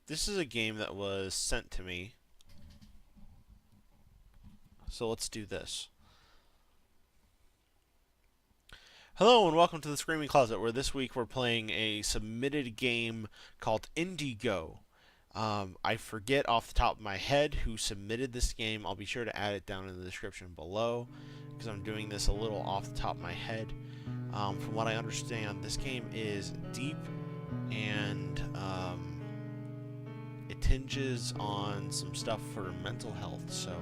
This is a game that was sent to me, so let's do this. Hello and welcome to the Screaming Closet, where this week we're playing a submitted game called Indygo. I forget off the top of my head who submitted this game. I'll be sure to add it down in the description below, because I'm doing this a little off the top of my head. From what I understand, this game is deep and it tinges on some stuff for mental health, so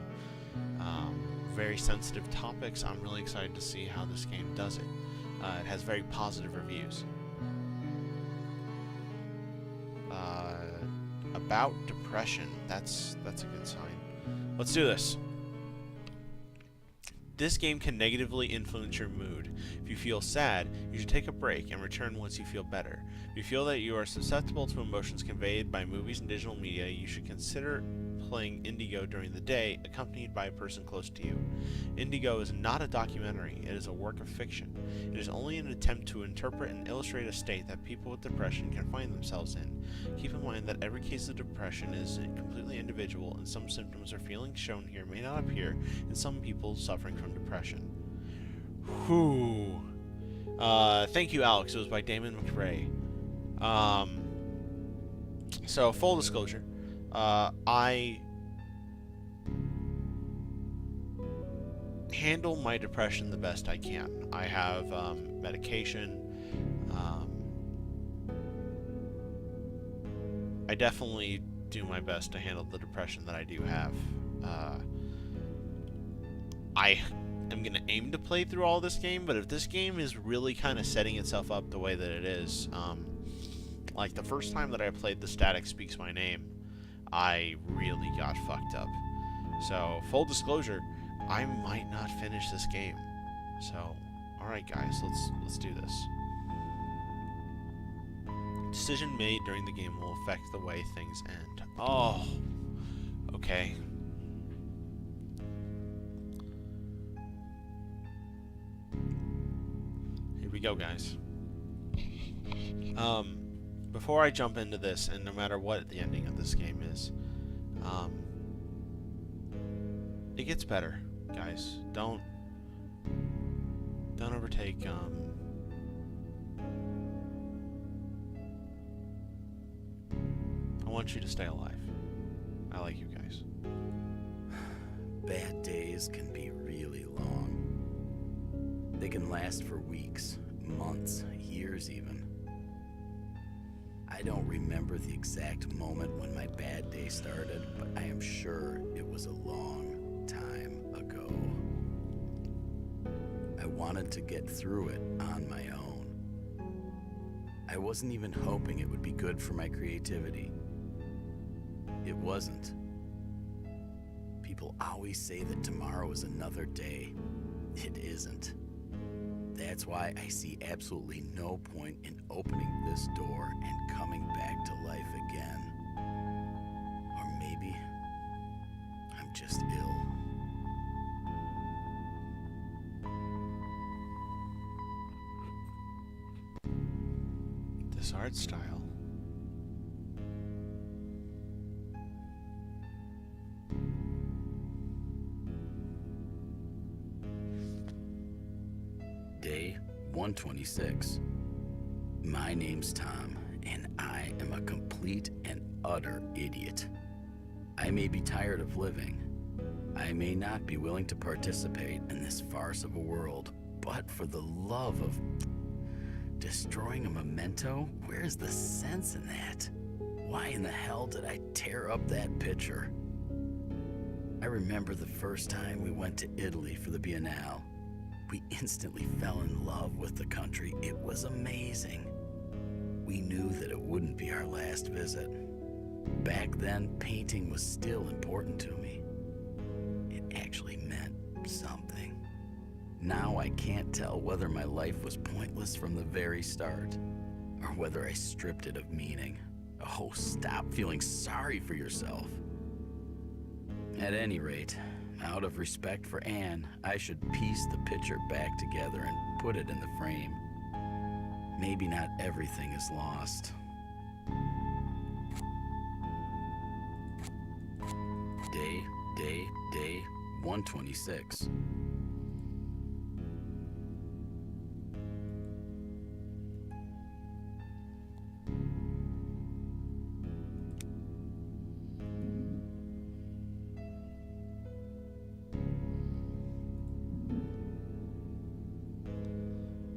very sensitive topics. I'm really excited to see how this game does it. It has very positive reviews. About depression. That's a good sign. Let's do this. This game can negatively influence your mood. If you feel sad, you should take a break and return once you feel better. If you feel that you are susceptible to emotions conveyed by movies and digital media, you should consider playing Indygo during the day, accompanied by a person close to you. Indygo is not a documentary, it is a work of fiction. It is only an attempt to interpret and illustrate a state that people with depression can find themselves in. Keep in mind that every case of depression is completely individual, and some symptoms or feelings shown here may not appear in some people suffering from depression. Whew. Thank you, Alex. It was by Damon McRae. So, full disclosure. I handle my depression the best I can. I have medication. I definitely do my best to handle the depression that I do have. I am going to aim to play through all this game, but if this game is really kind of setting itself up the way that it is, like the first time that I played The Static Speaks My Name, I really got fucked up. So, full disclosure, I might not finish this game. So, alright guys, let's do this. Decision made during the game will affect the way things end. Oh, okay. Here we go, guys. Before I jump into this, and no matter what the ending of this game is, it gets better, guys. Don't overtake. I want you to stay alive. I like you guys. Bad days can be really long. They can last for weeks, months, years even. I don't remember the exact moment when my bad day started, but I am sure it was a long time ago. I wanted to get through it on my own. I wasn't even hoping it would be good for my creativity. It wasn't. People always say that tomorrow is another day. It isn't. That's why I see absolutely no point in opening this door and coming back to life again. Or maybe I'm just ill. This art style. Day 126. My name's Tom, and I am a complete and utter idiot. I may be tired of living. I may not be willing to participate in this farce of a world, but for the love of destroying a memento, where's the sense in that? Why in the hell did I tear up that picture? I remember the first time we went to Italy for the Biennale. We instantly fell in love with the country. It was amazing. We knew that it wouldn't be our last visit. Back then, painting was still important to me. It actually meant something. Now I can't tell whether my life was pointless from the very start, or whether I stripped it of meaning. Oh, stop feeling sorry for yourself. At any rate, out of respect for Anne, I should piece the picture back together and put it in the frame. Maybe not everything is lost. 126.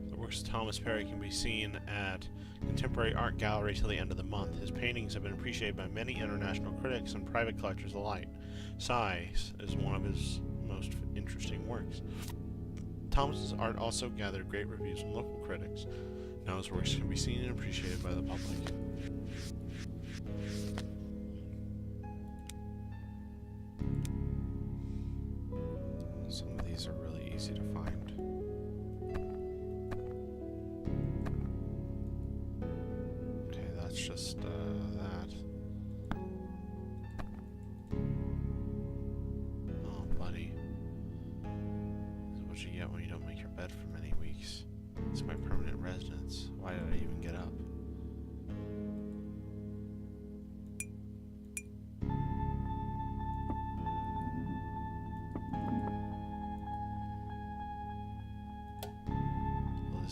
The works of Thomas Perry can be seen at Contemporary Art Gallery till the end of the month. His paintings have been appreciated by many international critics and private collectors alike. Size is one of his most interesting works. Thomas's art also gathered great reviews from local critics. Now his works can be seen and appreciated by the public. Some of these are really easy to find. Okay, that's just that. Oh, buddy. This is what you get when you don't make your bed for many weeks. It's my permanent residence. Why did I even get up?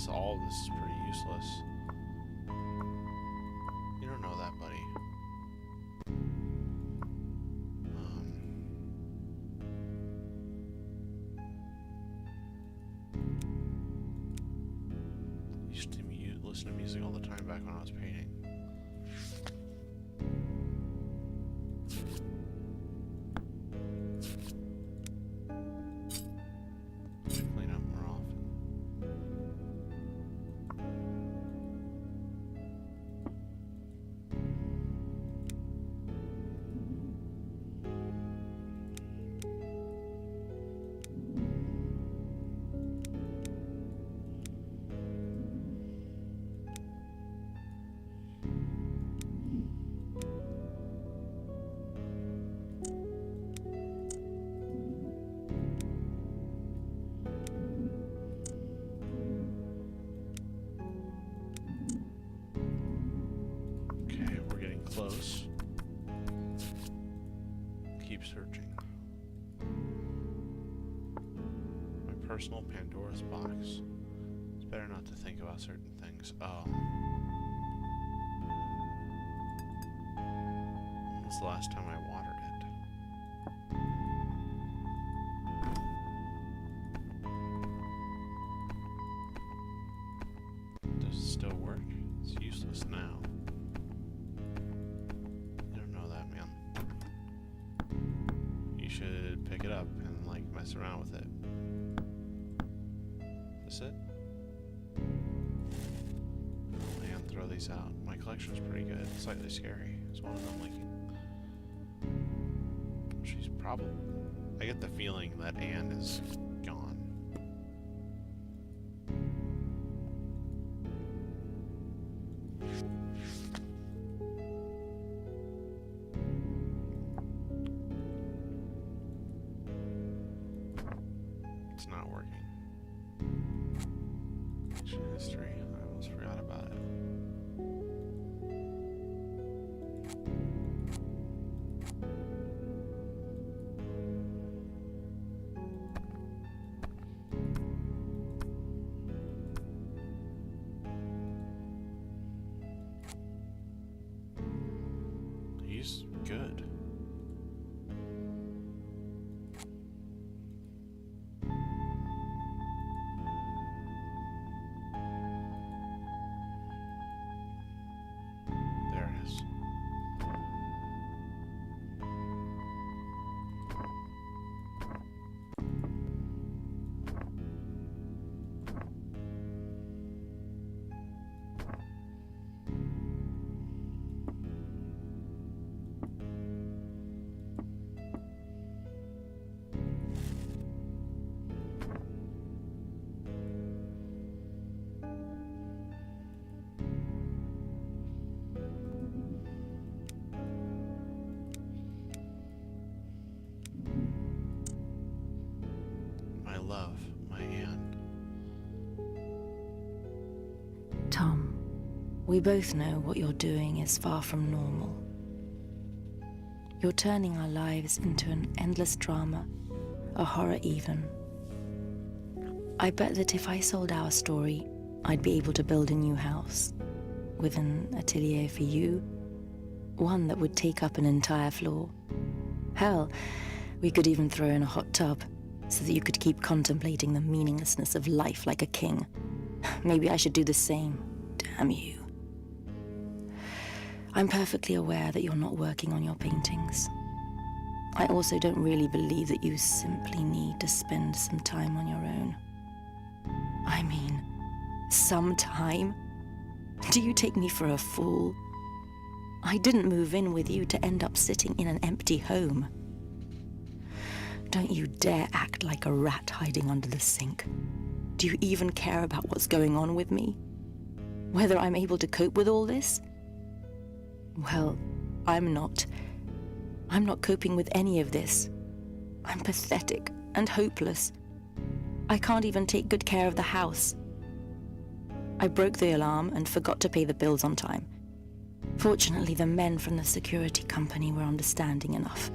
All of this is pretty useless. You don't know that, buddy. I used to listen to music all the time back when I was painting. Clean up more often. Close. Keep searching. My personal Pandora's box. It's better not to think about certain things. Oh. When was the last time I watered it? Does it still work? It's useless now. Should pick it up and like mess around with it. Is this it? And throw these out. My collection's pretty good. Slightly scary. Is one of them leaking? She's probably. I get the feeling that Anne is gone. It's not working. Ancient history. I almost forgot about it. He's good. Love, my Anne. Tom, we both know what you're doing is far from normal. You're turning our lives into an endless drama a horror even. I bet that if I sold our story, I'd be able to build a new house. With an atelier for you. One that would take up an entire floor. Hell, we could even throw in a hot tub, so that you could keep contemplating the meaninglessness of life like a king. Maybe I should do the same. Damn you. I'm perfectly aware that you're not working on your paintings. I also don't really believe that you simply need to spend some time on your own. I mean, some time? Do you take me for a fool? I didn't move in with you to end up sitting in an empty home. Don't you dare act like a rat hiding under the sink. Do you even care about what's going on with me? Whether I'm able to cope with all this? Well, I'm not. I'm not coping with any of this. I'm pathetic and hopeless. I can't even take good care of the house. I broke the alarm and forgot to pay the bills on time. Fortunately, the men from the security company were understanding enough.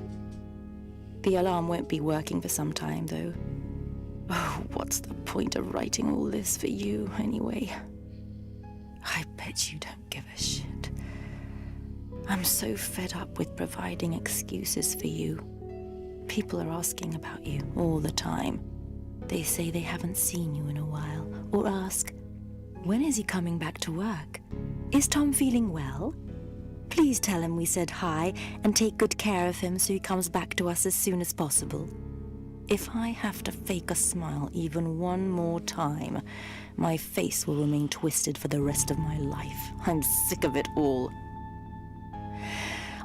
The alarm won't be working for some time, though. Oh, what's the point of writing all this for you, anyway? I bet you don't give a shit. I'm so fed up with providing excuses for you. People are asking about you all the time. They say they haven't seen you in a while, or ask, when is he coming back to work? Is Tom feeling well? Please tell him we said hi and take good care of him so he comes back to us as soon as possible. If I have to fake a smile even one more time, my face will remain twisted for the rest of my life. I'm sick of it all.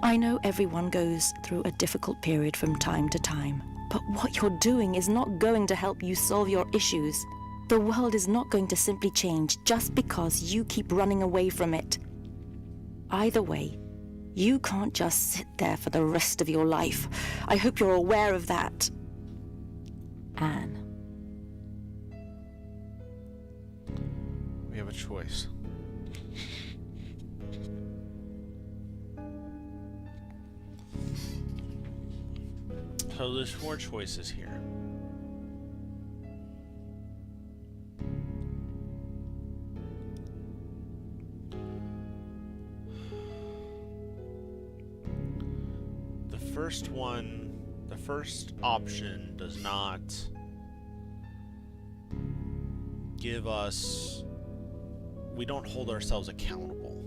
I know everyone goes through a difficult period from time to time, but what you're doing is not going to help you solve your issues. The world is not going to simply change just because you keep running away from it. Either way, you can't just sit there for the rest of your life. I hope you're aware of that. Anne. We have a choice. So there's 4 choices here. The first option does not give us, we don't hold ourselves accountable.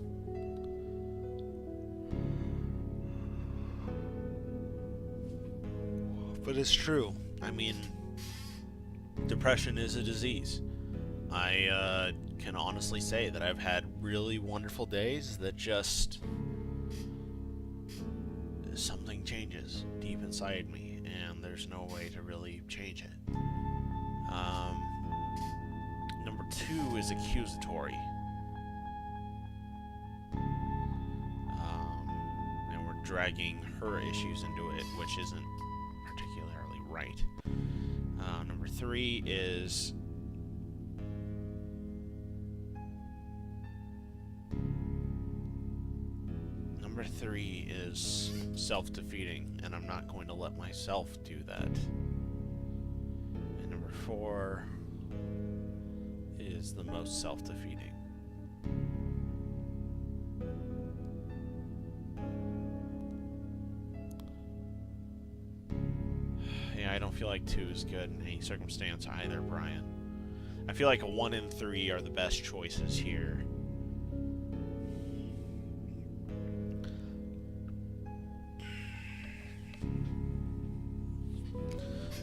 But it's true. I mean, depression is a disease. I can honestly say that I've had really wonderful days that just something changes deep inside me, and there's no way to really change it. Number 2 is accusatory. And we're dragging her issues into it, which isn't particularly right. Number 3 is self-defeating, and I'm not going to let myself do that. And number 4 is the most self-defeating. Yeah, I don't feel like 2 is good in any circumstance either, Brian. I feel like a 1 and 3 are the best choices here.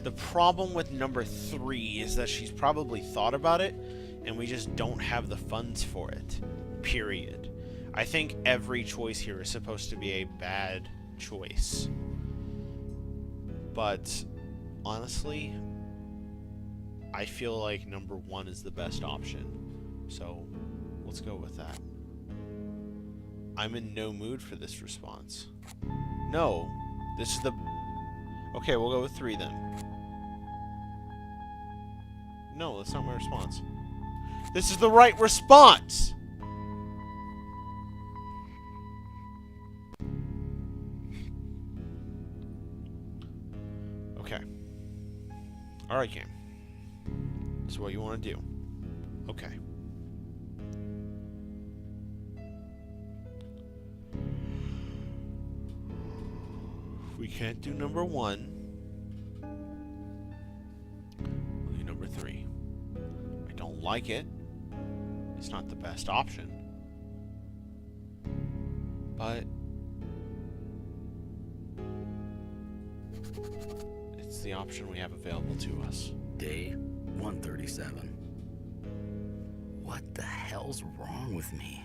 The problem with number 3 is that she's probably thought about it, and we just don't have the funds for it. Period. I think every choice here is supposed to be a bad choice. But honestly, I feel like number 1 is the best option. So let's go with that. I'm in no mood for this response. No, this is the... Okay, we'll go with 3 then. No, that's not my response. This is the right response! Okay. Alright, game. This is what you want to do. Okay. We can't do number 1. We'll do number 3. I don't like it. It's not the best option. But it's the option we have available to us. Day 137. What the hell's wrong with me?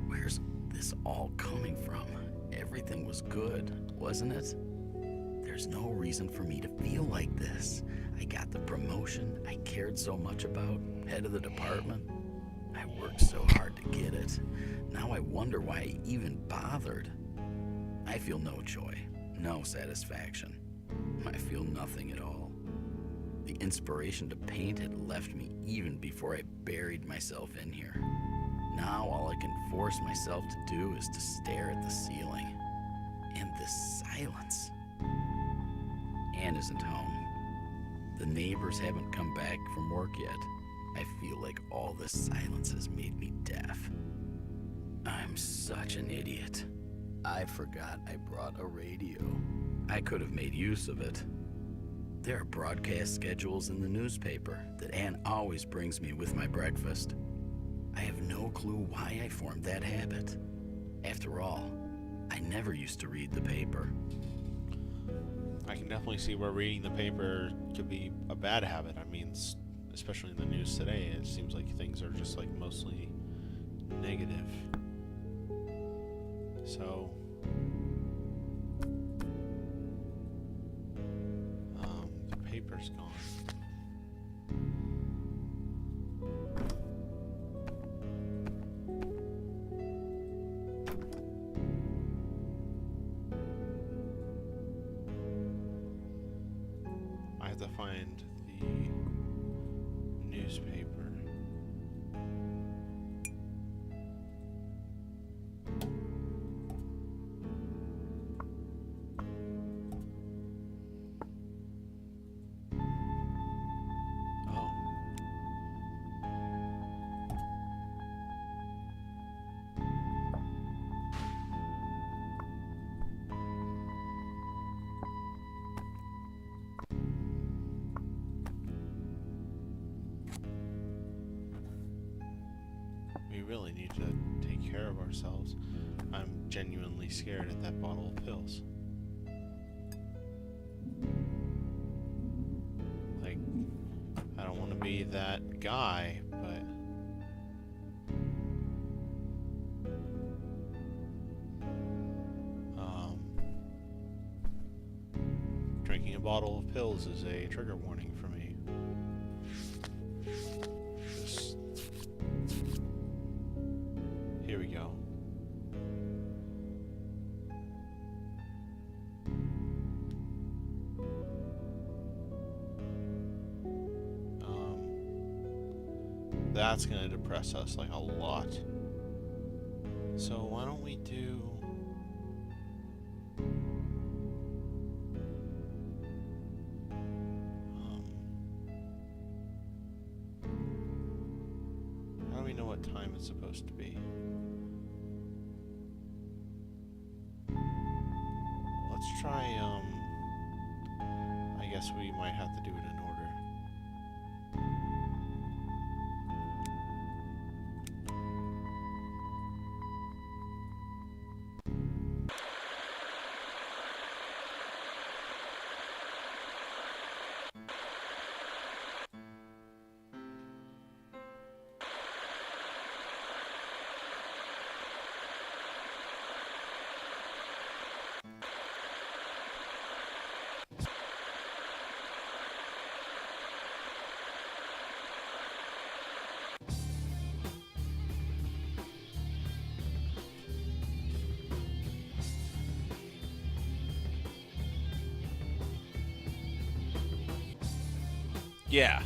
Where's this all coming from? Everything was good, wasn't it? There's no reason for me to feel like this. I got the promotion I cared so much about, head of the department. I worked so hard to get it. Now I wonder why I even bothered. I feel no joy, no satisfaction. I feel nothing at all. The inspiration to paint had left me even before I buried myself in here. Now all I can force myself to do is to stare at the ceiling. And this silence. Anne isn't home. The neighbors haven't come back from work yet. I feel like all this silence has made me deaf. I'm such an idiot. I forgot I brought a radio. I could have made use of it. There are broadcast schedules in the newspaper that Anne always brings me with my breakfast. I have no clue why I formed that habit. After all, I never used to read the paper. I can definitely see where reading the paper could be a bad habit. I mean, especially in the news today, it seems like things are just like mostly negative. So, the paper's gone. I have to find the newspaper. Oh. We really need to take care of ourselves. I'm genuinely scared at that bottle of pills. Like, I don't want to be that guy, but drinking a bottle of pills is a trigger warning for me. Just here we go. That's gonna depress us like a lot. So why don't we do how do we know what time it's supposed to be? Let's try I guess we might have to do it in order. Yeah.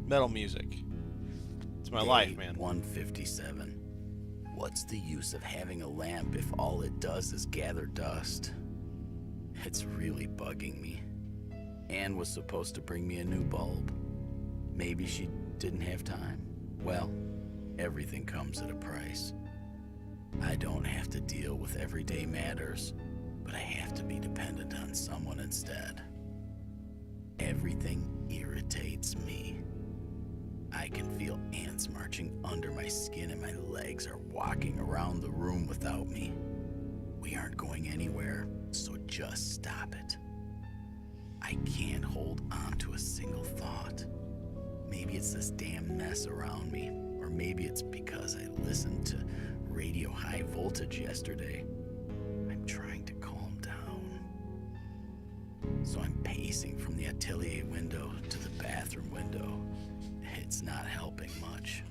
Metal music. It's my life, man. 157. What's the use of having a lamp if all it does is gather dust? It's really bugging me. Anne was supposed to bring me a new bulb. Maybe she didn't have time. Well, everything comes at a price. I don't have to deal with everyday matters, but I have to be dependent on someone instead. Everything irritates me. I can feel ants marching under my skin and my legs are walking around the room without me. We aren't going anywhere, so just stop it. I can't hold on to a single thought. Maybe it's this damn mess around me, or maybe it's because I listened to Radio High Voltage yesterday. I'm trying to calm down. So I'm pacing from the atelier window to the bathroom window. It's not helping much.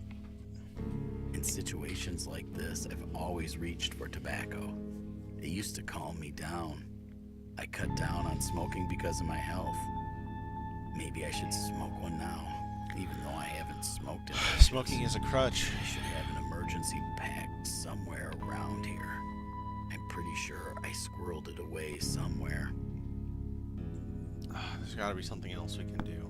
In situations like this, I've always reached for tobacco. It used to calm me down. I cut down on smoking because of my health. Maybe I should smoke one now, even though I haven't smoked in ages. Smoking is a crutch. I should have an emergency pack somewhere around here. I'm pretty sure I squirreled it away somewhere. There's gotta be something else we can do.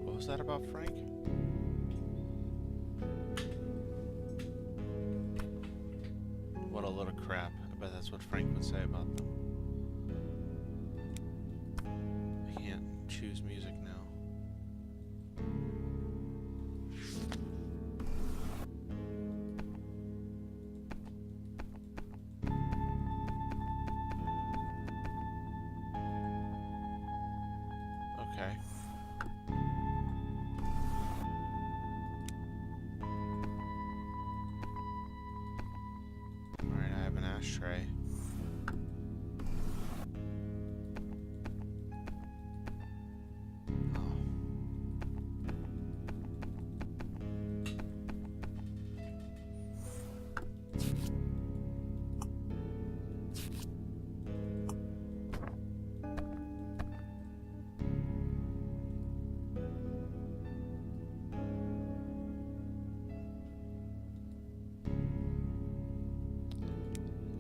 What was that about Frank? What a load of crap. I bet that's what Frank would say about them. I can't choose music now. Okay. Alright, I have an ashtray. Oh.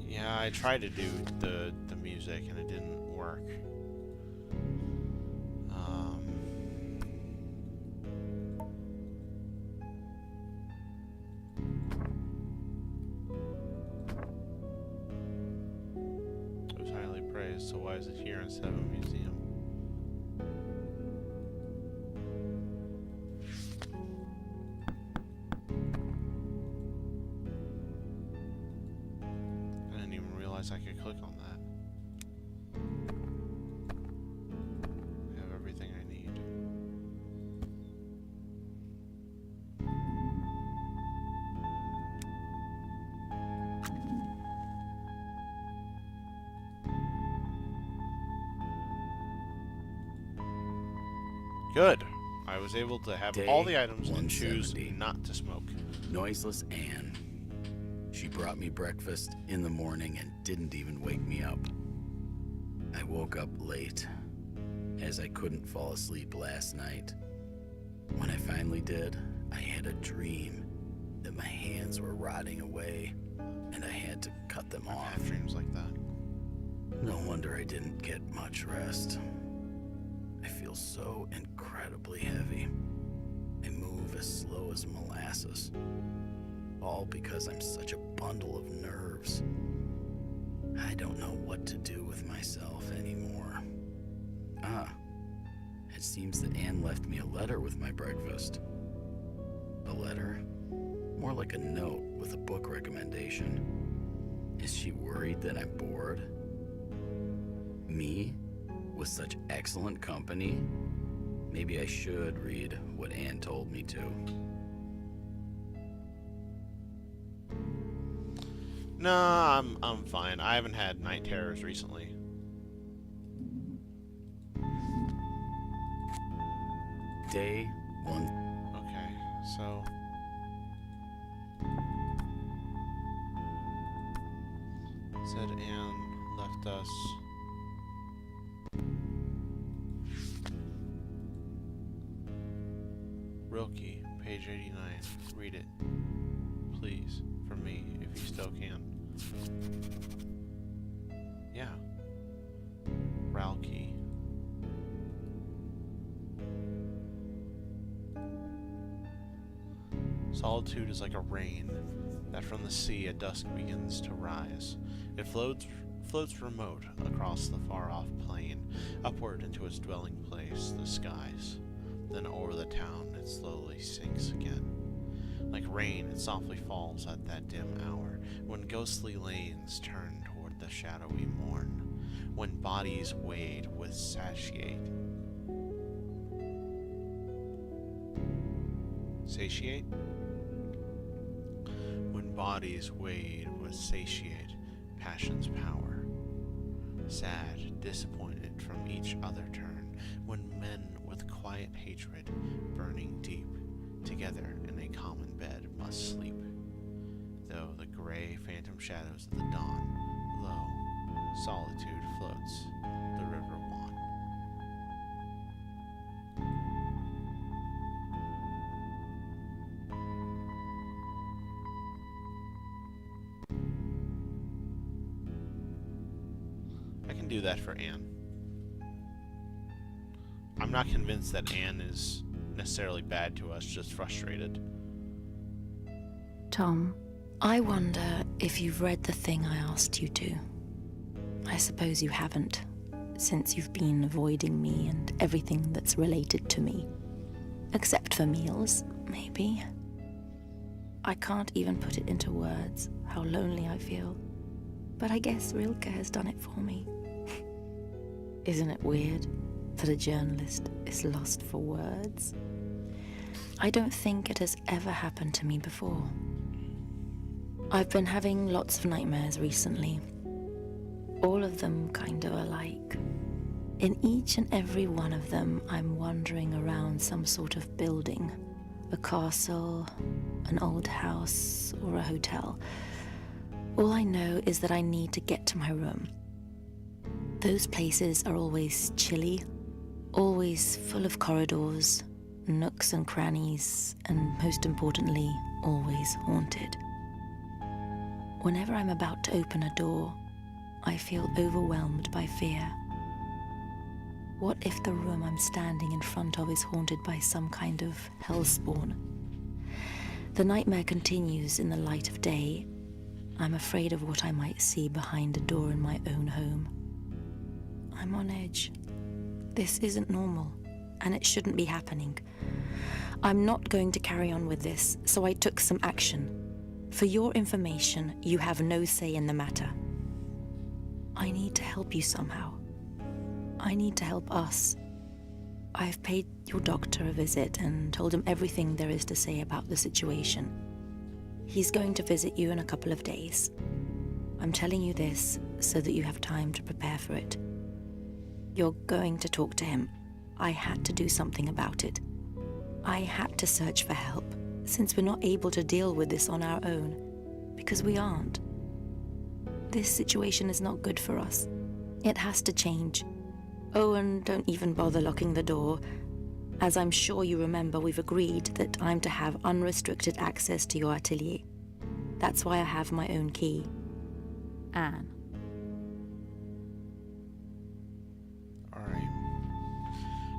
Yeah, I tried to do the music and it didn't work. It was highly praised, so why is it here instead of a museum? I didn't even realize I could click on that. I have everything I need. Good. I was able to have Day all the items and choose 170. not to smoke. Noiseless Anne. She brought me breakfast in the morning and didn't even wake me up. I woke up late, as I couldn't fall asleep last night. When I finally did, I had a dream that my hands were rotting away and I had to cut them I off. have dreams like that. No wonder I didn't get much rest. I feel so incredibly heavy. I move as slow as molasses. All because I'm such a bundle of nerves. I don't know what to do with myself anymore. It seems that Anne left me a letter with my breakfast. A letter? More like a note with a book recommendation. Is she worried that I'm bored? Me? With such excellent company? Maybe I should read what Anne told me to. No, I'm fine. I haven't had night terrors recently. Day 1. Okay, so said Anne left us Rilke, page 89. Read it, please, for me, if you still can. Yeah. Ralke. Solitude is like a rain that from the sea at dusk begins to rise. It floats remote across the far-off plain, upward into its dwelling place, the skies. Then o'er the town it slowly sinks again. Like rain, it softly falls at that dim hour, when ghostly lanes turn toward the shadowy morn, when bodies wade with satiate. Satiate? When bodies wade with satiate passion's power, sad, disappointed from each other turn, when men with quiet hatred, burning deep, together in a common bed must sleep, though the gray phantom shadows of the dawn, low, solitude floats the river wan. I can do that for Anne. I'm not convinced that Anne is necessarily bad to us, just frustrated. Tom, I wonder if you've read the thing I asked you to. I suppose you haven't, since you've been avoiding me and everything that's related to me. Except for meals, maybe. I can't even put it into words, how lonely I feel. But I guess Rilke has done it for me. Isn't it weird that a journalist is lost for words? I don't think it has ever happened to me before. I've been having lots of nightmares recently. All of them kind of alike. In each and every one of them, I'm wandering around some sort of building. A castle, an old house, or a hotel. All I know is that I need to get to my room. Those places are always chilly, always full of corridors, nooks and crannies, and most importantly, always haunted. Whenever I'm about to open a door, I feel overwhelmed by fear. What if the room I'm standing in front of is haunted by some kind of hellspawn? The nightmare continues in the light of day. I'm afraid of what I might see behind a door in my own home. I'm on edge. This isn't normal, and it shouldn't be happening. I'm not going to carry on with this, so I took some action. For your information, you have no say in the matter. I need to help you somehow. I need to help us. I've paid your doctor a visit and told him everything there is to say about the situation. He's going to visit you in a couple of days. I'm telling you this so that you have time to prepare for it. You're going to talk to him. I had to do something about it. I had to search for help, since we're not able to deal with this on our own, because we aren't. This situation is not good for us. It has to change. Oh, and don't even bother locking the door. As I'm sure you remember, we've agreed that I'm to have unrestricted access to your atelier. That's why I have my own key. Anne. Alright.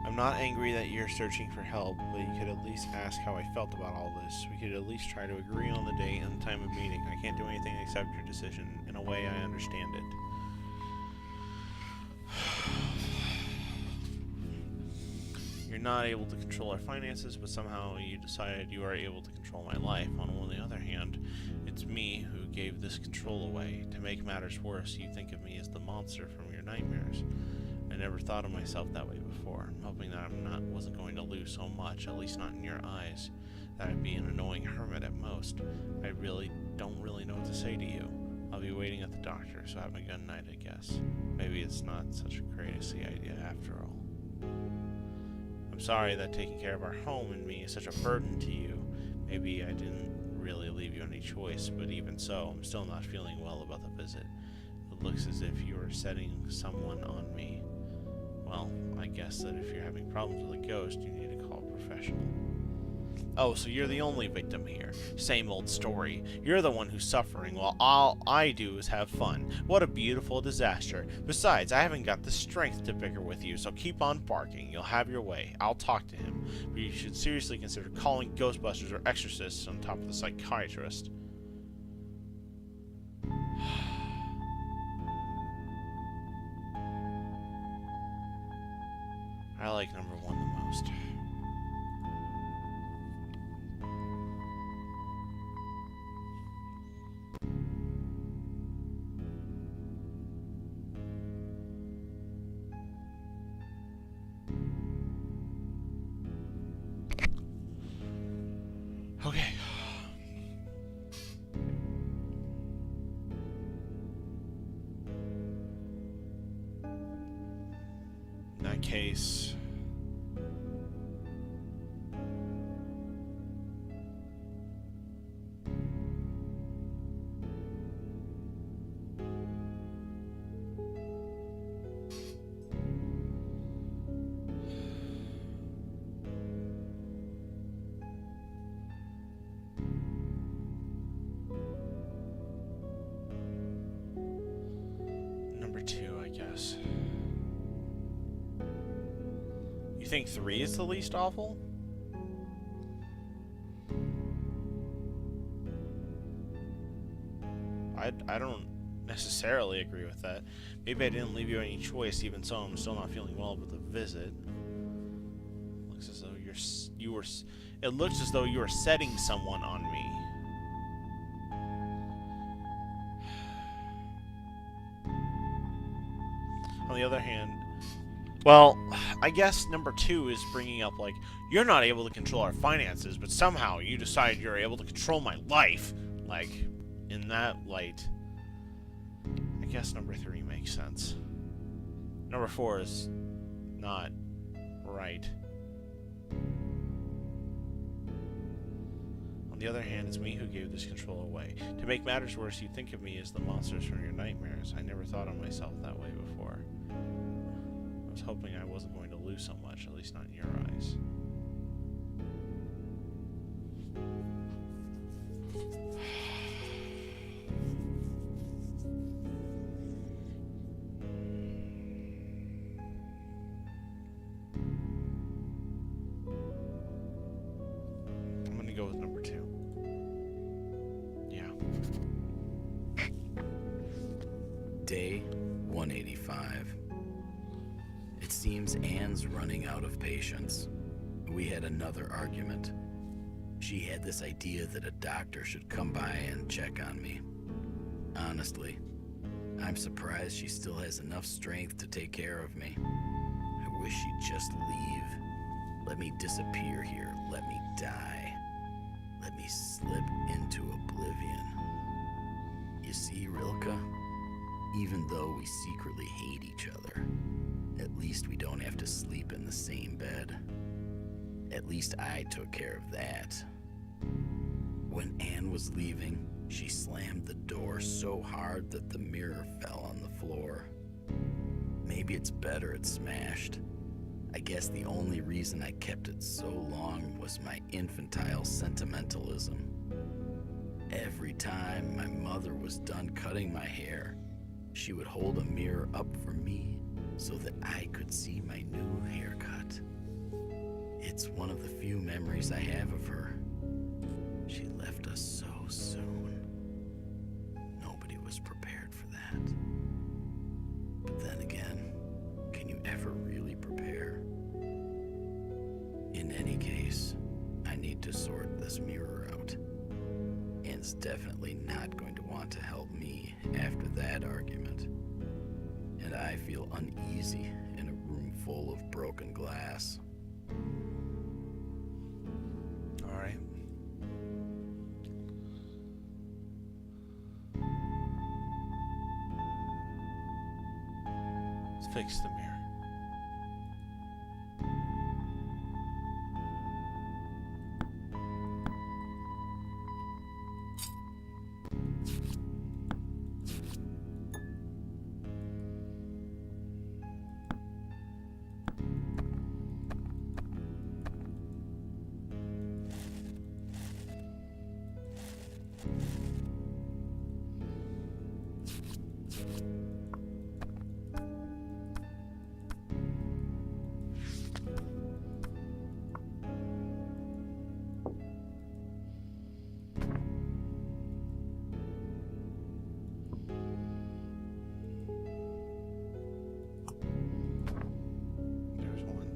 I'm not angry that you're searching for help, but you could at least ask how I felt about all this. We could at least try to agree on the date and the time of meeting. I can't do anything except your decision. In a way, I understand it. You're not able to control our finances, but somehow you decided you are able to control my life. On the other hand, it's me who gave this control away. To make matters worse, you think of me as the monster from your nightmares. I never thought of myself that way before. I'm hoping that wasn't going to lose so much, at least not in your eyes, that I'd be an annoying hermit at most. I don't really know what to say to you. I'll be waiting at the doctor, so have a good night, I guess. Maybe it's not such a crazy idea after all. I'm sorry that taking care of our home and me is such a burden to you. Maybe I didn't really leave you any choice, but even so, I'm still not feeling well about the visit. It looks as if you are setting someone on me. Well, I guess that if you're having problems with a ghost, you need to call a professional. Oh, so you're the only victim here. Same old story. You're the one who's suffering while all I do is have fun. What a beautiful disaster. Besides, I haven't got the strength to bicker with you, so keep on barking. You'll have your way. I'll talk to him. But you should seriously consider calling Ghostbusters or exorcists on top of the psychiatrist. I like number one the most. Okay. In that case, number two, I guess. You think 3 is the least awful? I don't necessarily agree with that. Maybe I didn't leave you any choice. Even so, I'm still not feeling well about the visit. Looks as though it looks as though you were setting someone on me. On the other hand, well, I guess number 2 is bringing up, like, you're not able to control our finances, but somehow you decide you're able to control my life. Like, in that light, I guess number 3 makes sense. Number 4 is not right. On the other hand, it's me who gave this control away. To make matters worse, you think of me as the monsters from your nightmares. I never thought of myself that way before. I was hoping I wasn't going to lose so much, at least not in your eyes. I'm gonna go with number 2. Yeah. Day 185. It seems Anne's running out of patience. We had another argument. She had this idea that a doctor should come by and check on me. Honestly, I'm surprised she still has enough strength to take care of me. I wish she'd just leave. Let me disappear here. Let me die. Let me slip into oblivion. You see, Rilke? Even though we secretly hate each other, at least we don't have to sleep in the same bed. At least I took care of that. When Anne was leaving, she slammed the door so hard that the mirror fell on the floor. Maybe it's better it smashed. I guess the only reason I kept it so long was my infantile sentimentalism. Every time my mother was done cutting my hair, she would hold a mirror up for me so that I could see my new haircut. It's one of the few memories I have of her. She left us so soon. Nobody was prepared for that. But then again, can you ever really prepare? In any case, I need to sort this mirror out. Anne's definitely not going to want to help me after that argument. And I feel uneasy in a full of broken glass. All right. Let's fix the mirror. There's one.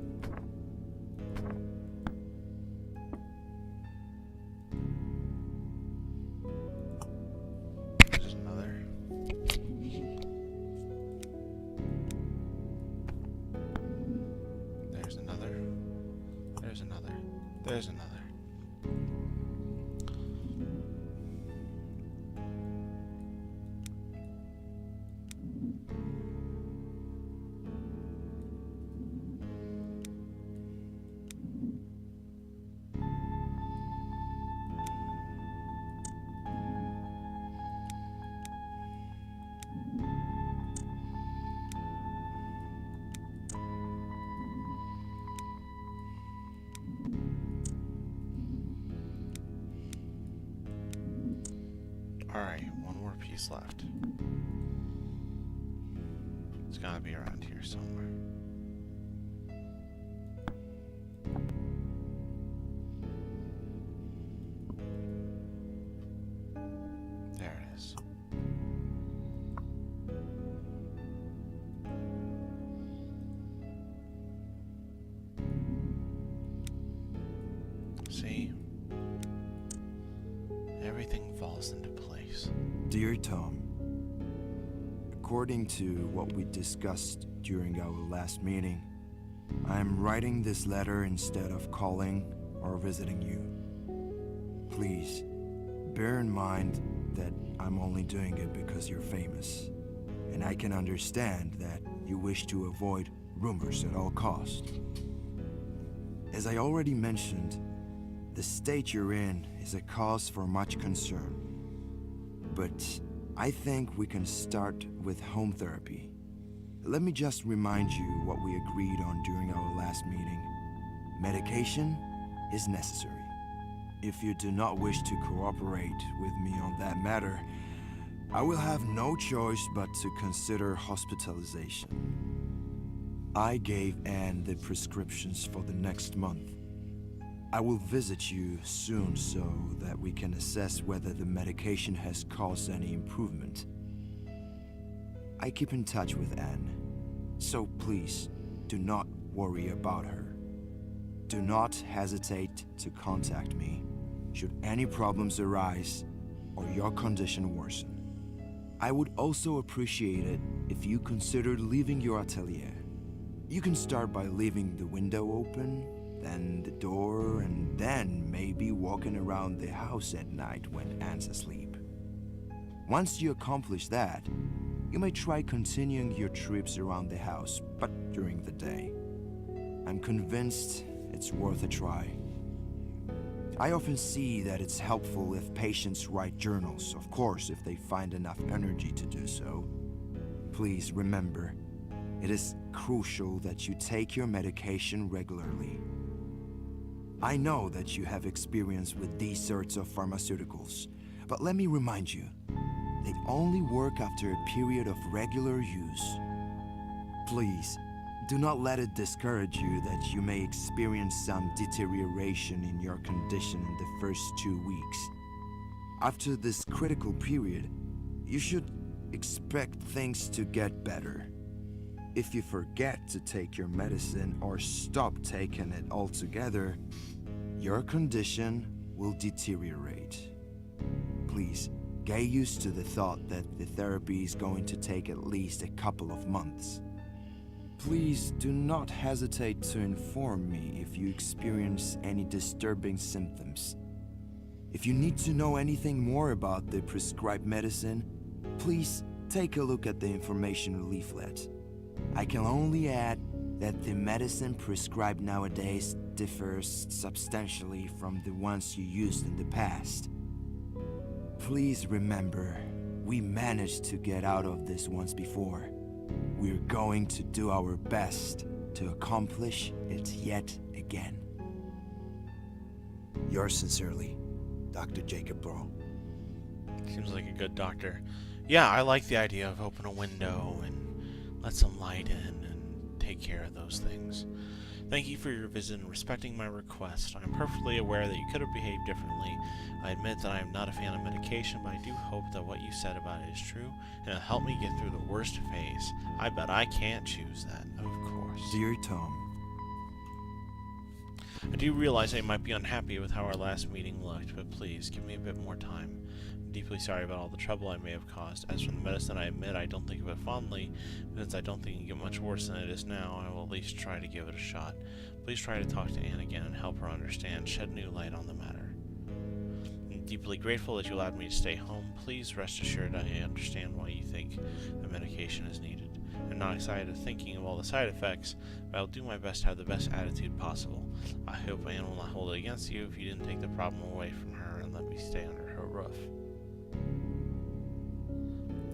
There's another. There's another. There's another. There's another. Alright, one more piece left. It's gotta be around here somewhere. There it is. See? Everything falls into place. Dear Tom, according to what we discussed during our last meeting, I am writing this letter instead of calling or visiting you. Please, bear in mind that I'm only doing it because you're famous, and I can understand that you wish to avoid rumors at all costs. As I already mentioned, the state you're in is a cause for much concern. But I think we can start with home therapy. Let me just remind you what we agreed on during our last meeting. Medication is necessary. If you do not wish to cooperate with me on that matter, I will have no choice but to consider hospitalization. I gave Anne the prescriptions for the next month. I will visit you soon so that we can assess whether the medication has caused any improvement. I keep in touch with Anne, so please do not worry about her. Do not hesitate to contact me should any problems arise or your condition worsen. I would also appreciate it if you considered leaving your atelier. You can start by leaving the window open, then the door, and then maybe walking around the house at night when Anne's asleep. Once you accomplish that, you may try continuing your trips around the house, but during the day. I'm convinced it's worth a try. I often see that it's helpful if patients write journals, of course, if they find enough energy to do so. Please remember, it is crucial that you take your medication regularly. I know that you have experience with these sorts of pharmaceuticals, but let me remind you, they only work after a period of regular use. Please, do not let it discourage you that you may experience some deterioration in your condition in the first 2 weeks. After this critical period, you should expect things to get better. If you forget to take your medicine or stop taking it altogether, your condition will deteriorate. Please, get used to the thought that the therapy is going to take at least a couple of months. Please do not hesitate to inform me if you experience any disturbing symptoms. If you need to know anything more about the prescribed medicine, please take a look at the information leaflet. I can only add that the medicine prescribed nowadays differs substantially from the ones you used in the past. Please remember, we managed to get out of this once before. We're going to do our best to accomplish it yet again. Yours sincerely, Dr. Jacob Brawl. Seems like a good doctor. Yeah, I like the idea of open a window and let some light in and take care of those things. Thank you for your visit and respecting my request. I'm perfectly aware that you could have behaved differently. I admit that I am not a fan of medication, but I do hope that what you said about it is true, and it'll help me get through the worst phase. I bet I can't choose that, of course. Dear Tom, I do realize I might be unhappy with how our last meeting looked, but please, give me a bit more time. I'm deeply sorry about all the trouble I may have caused. As for the medicine, I admit I don't think of it fondly, but since I don't think it can get much worse than it is now, I will at least try to give it a shot. Please try to talk to Anne again and help her understand, shed new light on the matter. I'm deeply grateful that you allowed me to stay home. Please rest assured I understand why you think the medication is needed. I'm not excited thinking of all the side effects, but I'll do my best to have the best attitude possible. I hope Anne will not hold it against you if you didn't take the problem away from her and let me stay under her roof.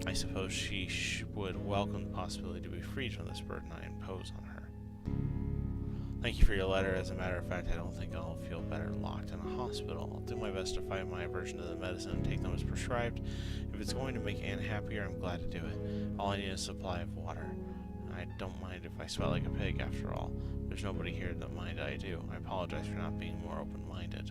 I suppose she would welcome the possibility to be freed from this burden I impose on her. Thank you for your letter. As a matter of fact, I don't think I'll feel better locked in a hospital. I'll do my best to find my version of the medicine and take them as prescribed. If it's going to make Anne happier, I'm glad to do it. All I need is a supply of water. I don't mind if I sweat like a pig, after all. There's nobody here that mind I do. I apologize for not being more open-minded.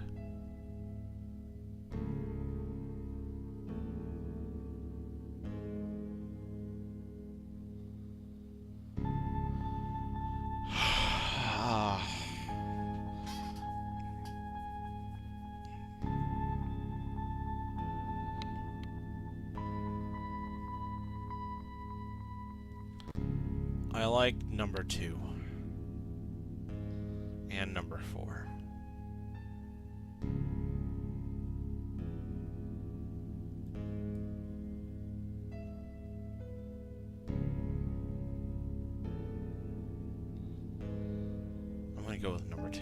I like number 2 and number 4. I'm going to go with number 2.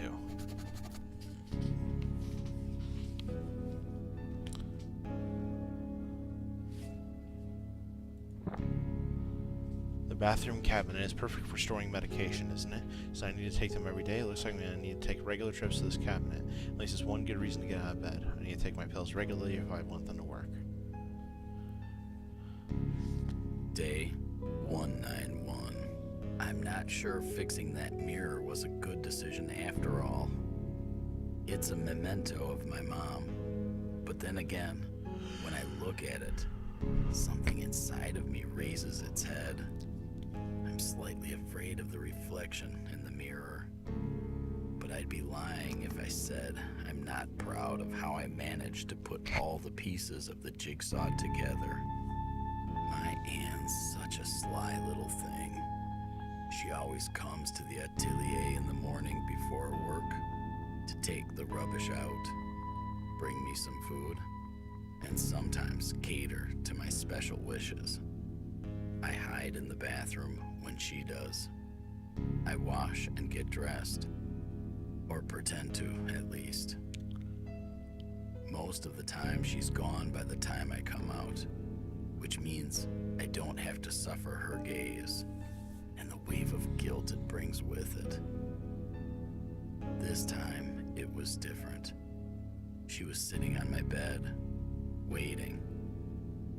The bathroom cabinet is perfect for storing medication, isn't it? So I need to take them every day. It looks like I'm going to need to take regular trips to this cabinet. At least it's one good reason to get out of bed. I need to take my pills regularly if I want them to work. Day 191. I'm not sure fixing that mirror was a good decision after all. It's a memento of my mom. But then again, when I look at it, something inside of me raises its head. I'm slightly afraid of the reflection in the mirror. But I'd be lying if I said I'm not proud of how I managed to put all the pieces of the jigsaw together. My Anne's such a sly little thing. She always comes to the atelier in the morning before work to take the rubbish out, bring me some food, and sometimes cater to my special wishes. I hide in the bathroom when she does. I wash and get dressed, or pretend to, at least. Most of the time she's gone by the time I come out, which means I don't have to suffer her gaze and the wave of guilt it brings with it. This time, it was different. She was sitting on my bed, waiting.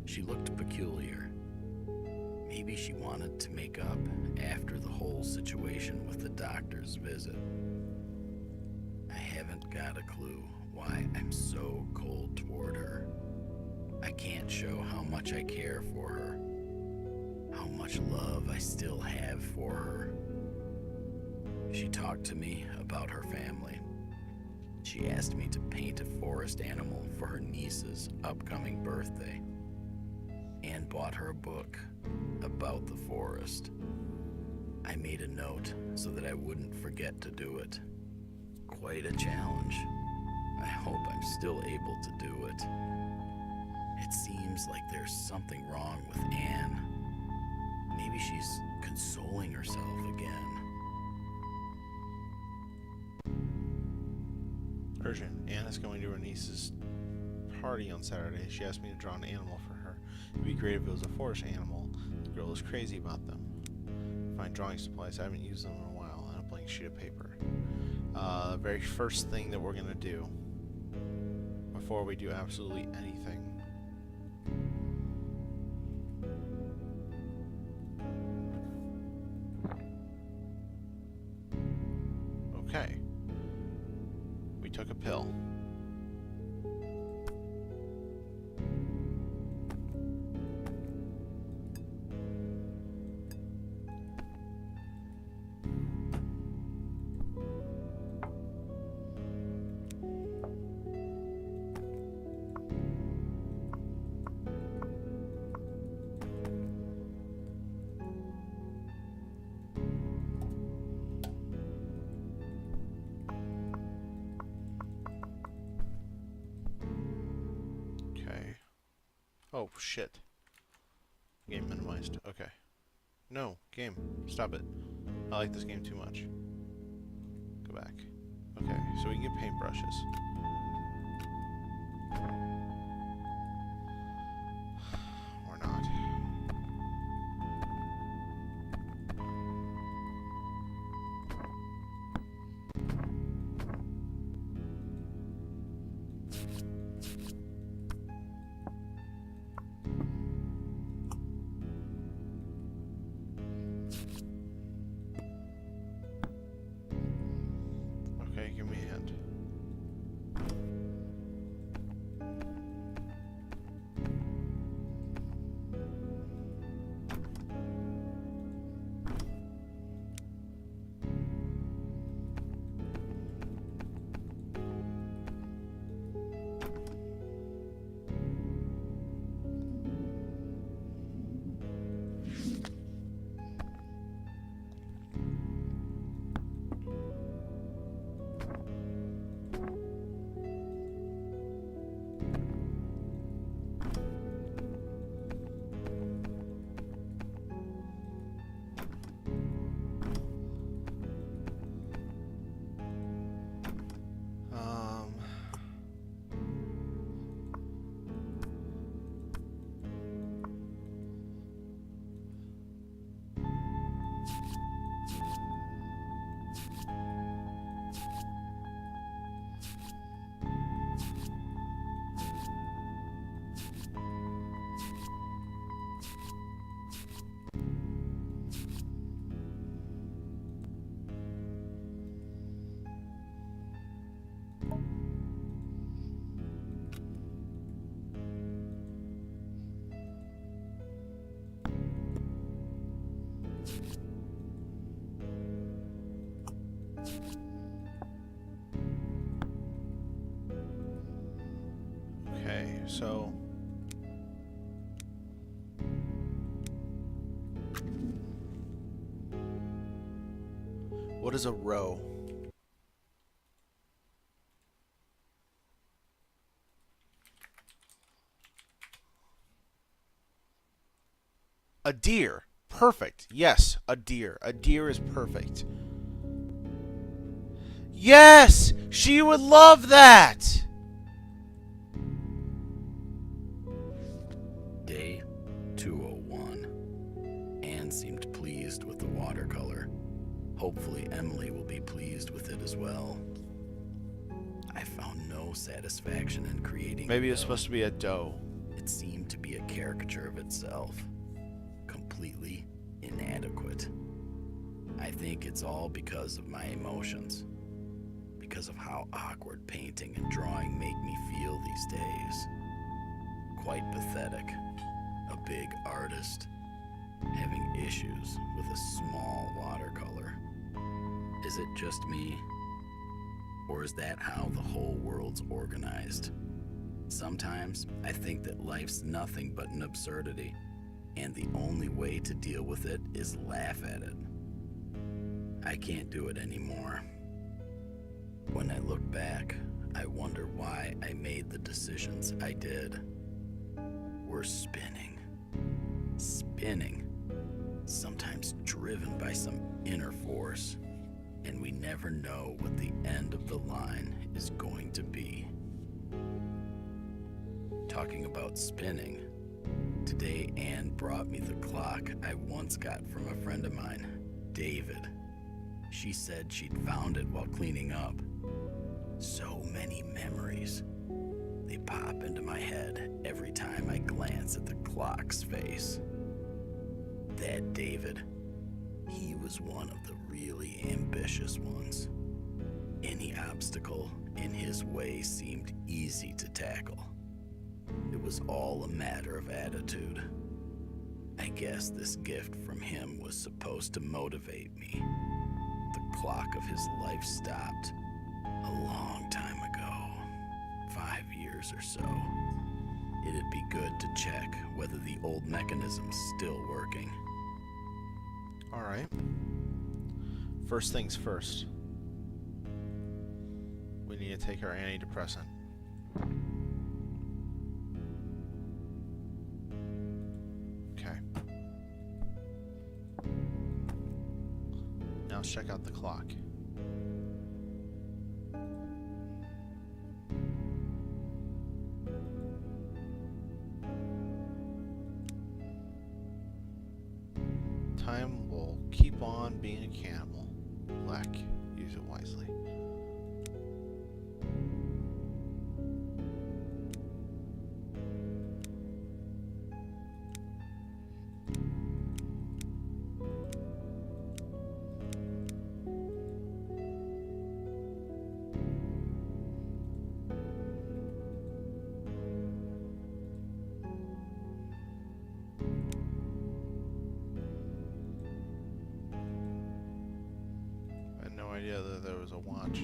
She looked peculiar. Maybe she wanted to make up after the whole situation with the doctor's visit. I haven't got a clue why I'm so cold toward her. I can't show how much I care for her, how much love I still have for her. She talked to me about her family. She asked me to paint a forest animal for her niece's upcoming birthday, and bought her a book about the forest. I made a note so that I wouldn't forget to do it. Quite a challenge. I hope I'm still able to do it. It seems like there's something wrong with Anne. Maybe she's consoling herself again. Urgent. Anne is going to her niece's party on Saturday. She asked me to draw an animal for her. It'd be great if it was a forest animal. The girl is crazy about them. Find drawing supplies. I haven't used them in a while. And a blank sheet of paper. The very first thing that we're going to do before we do absolutely anything. Okay. We took a pill. Okay. Oh, shit. Game minimized. Okay. No, game. Stop it. I like this game too much. Go back. Okay, so we can get paintbrushes. Or not. Okay, give me a hand. Okay, so what is a row? A deer. Perfect. Yes, a deer. A deer is perfect. Yes! She would love that! Day 201. Anne seemed pleased with the watercolor. Hopefully Emily will be pleased with it as well. I found no satisfaction in creating Maybe it, it's though. supposed to be a doe. It seemed to be a caricature of itself. Completely inadequate. I think it's all because of my emotions. Because of how awkward painting and drawing make me feel these days. Quite pathetic. A big artist having issues with a small watercolor. Is it just me? Or is that how the whole world's organized? Sometimes I think that life's nothing but an absurdity, and the only way to deal with it is laugh at it. I can't do it anymore. When I look back, I wonder why I made the decisions I did. We're spinning, sometimes driven by some inner force, and we never know what the end of the line is going to be. Talking about spinning, today Anne brought me the clock I once got from a friend of mine, David. She said she'd found it while cleaning up. So many memories. They pop into my head every time I glance at the clock's face. That David, he was one of the really ambitious ones. Any obstacle in his way seemed easy to tackle. It was all a matter of attitude. I guess this gift from him was supposed to motivate me. The clock of his life stopped a long time ago, 5 years or so. It'd be good to check whether the old mechanism's still working. Alright. First things first. We need to take our antidepressant. Okay. Now let's check out the clock. Time will keep on being a cannibal. Black, use it wisely. Idea that there was a watch.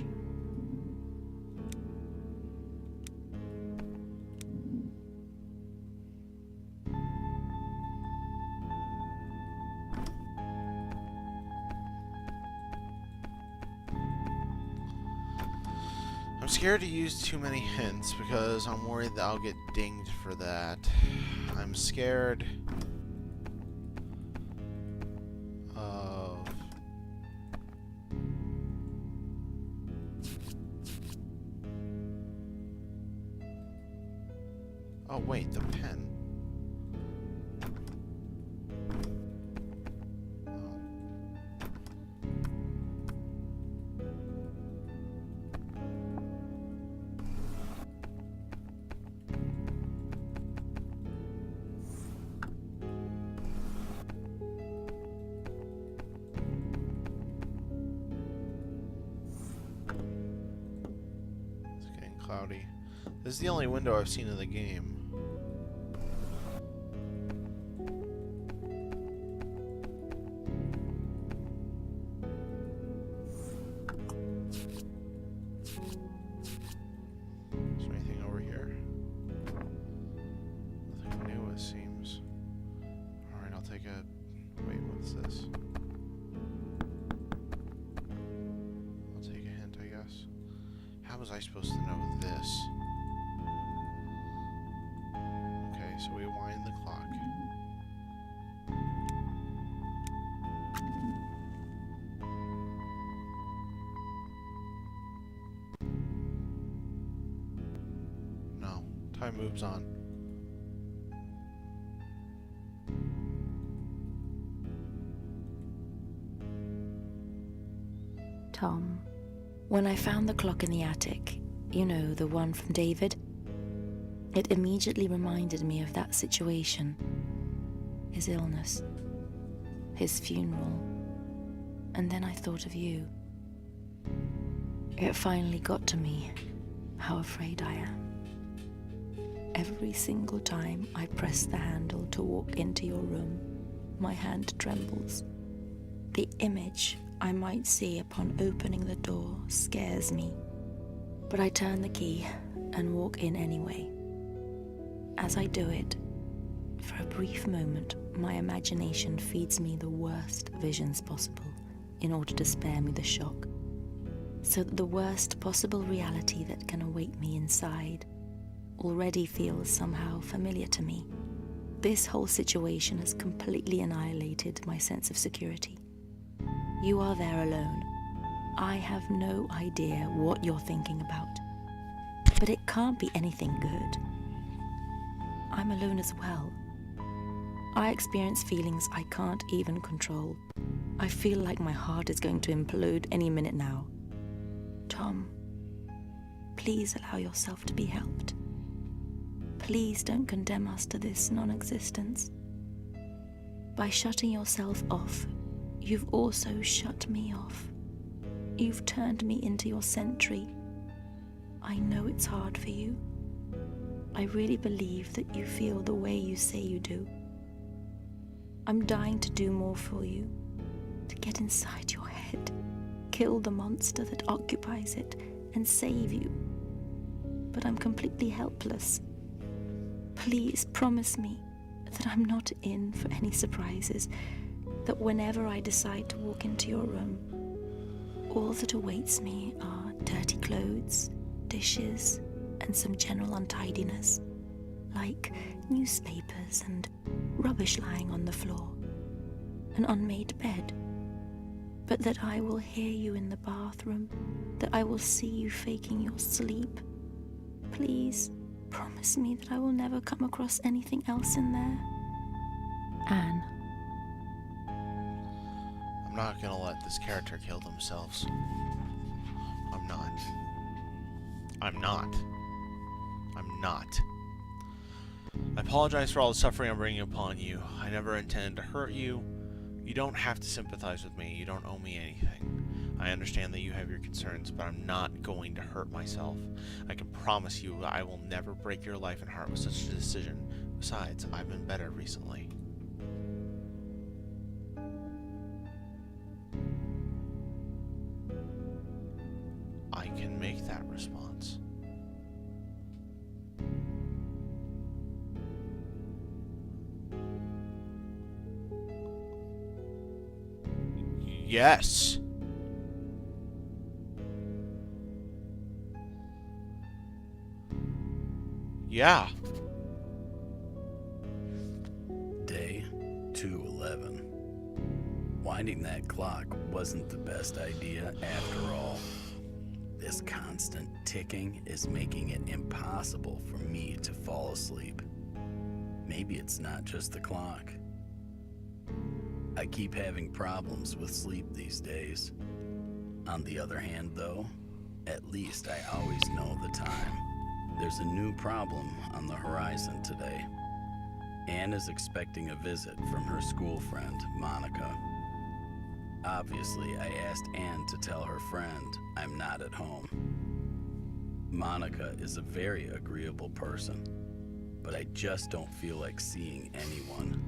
I'm scared to use too many hints because I'm worried that I'll get dinged for that. I'm scared of... Oh wait, the pen. It's getting cloudy. This is the only window I've seen in the game. Is there anything over here? Nothing new, it seems. Alright, I'll take a... Wait, what's this? I'll take a hint, I guess. How was I supposed to know this? Okay, so we wind the clock. No, time moves on. Tom, when I found the clock in the attic, you know, the one from David, it immediately reminded me of that situation. His illness, his funeral, and then I thought of you. It finally got to me how afraid I am. Every single time I press the handle to walk into your room, my hand trembles. The image I might see upon opening the door scares me, but I turn the key and walk in anyway. As I do it, for a brief moment, my imagination feeds me the worst visions possible in order to spare me the shock, so that the worst possible reality that can await me inside already feels somehow familiar to me. This whole situation has completely annihilated my sense of security. You are there alone. I have no idea what you're thinking about, but it can't be anything good. I'm alone as well. I experience feelings I can't even control. I feel like my heart is going to implode any minute now. Tom, please allow yourself to be helped. Please don't condemn us to this non-existence. By shutting yourself off, you've also shut me off. You've turned me into your sentry. I know it's hard for you. I really believe that you feel the way you say you do. I'm dying to do more for you, to get inside your head, kill the monster that occupies it, and save you. But I'm completely helpless. Please promise me that I'm not in for any surprises, that whenever I decide to walk into your room, all that awaits me are dirty clothes, dishes, and some general untidiness, like newspapers and rubbish lying on the floor, an unmade bed, but that I will hear you in the bathroom, that I will see you faking your sleep. Please promise me that I will never come across anything else in there. Anne. I'm not gonna let this character kill themselves. I'm not. I apologize for all the suffering I'm bringing upon you. I never intended to hurt you. You don't have to sympathize with me. You don't owe me anything. I understand that you have your concerns, but I'm not going to hurt myself. I can promise you I will never break your life and heart with such a decision. Besides, I've been better recently. I can make that response. Yes. Yeah. Day 211. Winding that clock wasn't the best idea after all. This constant ticking is making it impossible for me to fall asleep. Maybe it's not just the clock. I keep having problems with sleep these days. On the other hand, though, at least I always know the time. There's a new problem on the horizon today. Anne is expecting a visit from her school friend, Monica. Obviously, I asked Anne to tell her friend I'm not at home. Monica is a very agreeable person, but I just don't feel like seeing anyone.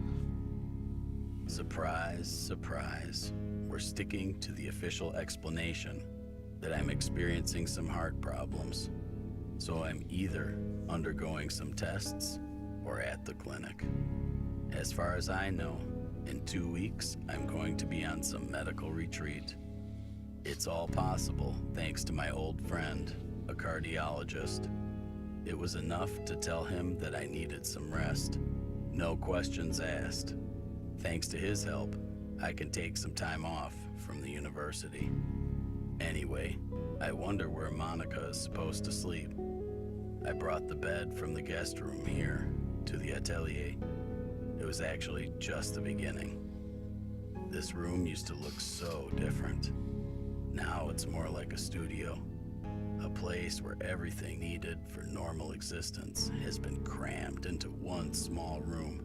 Surprise, surprise, we're sticking to the official explanation that I'm experiencing some heart problems. So I'm either undergoing some tests or at the clinic. As far as I know, in 2 weeks, I'm going to be on some medical retreat. It's all possible thanks to my old friend, a cardiologist. It was enough to tell him that I needed some rest. No questions asked. Thanks to his help, I can take some time off from the university. Anyway, I wonder where Monica is supposed to sleep. I brought the bed from the guest room here to the atelier. It was actually just the beginning. This room used to look so different. Now it's more like a studio, a place where everything needed for normal existence has been crammed into one small room.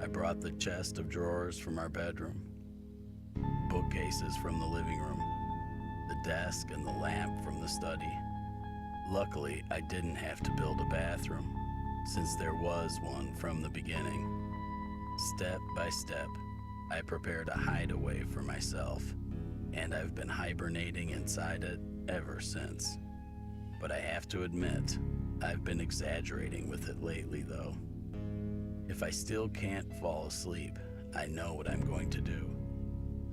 I brought the chest of drawers from our bedroom, bookcases from the living room, the desk and the lamp from the study. Luckily, I didn't have to build a bathroom, since there was one from the beginning. Step by step, I prepared a hideaway for myself, and I've been hibernating inside it ever since. But I have to admit, I've been exaggerating with it lately, though. If I still can't fall asleep, I know what I'm going to do.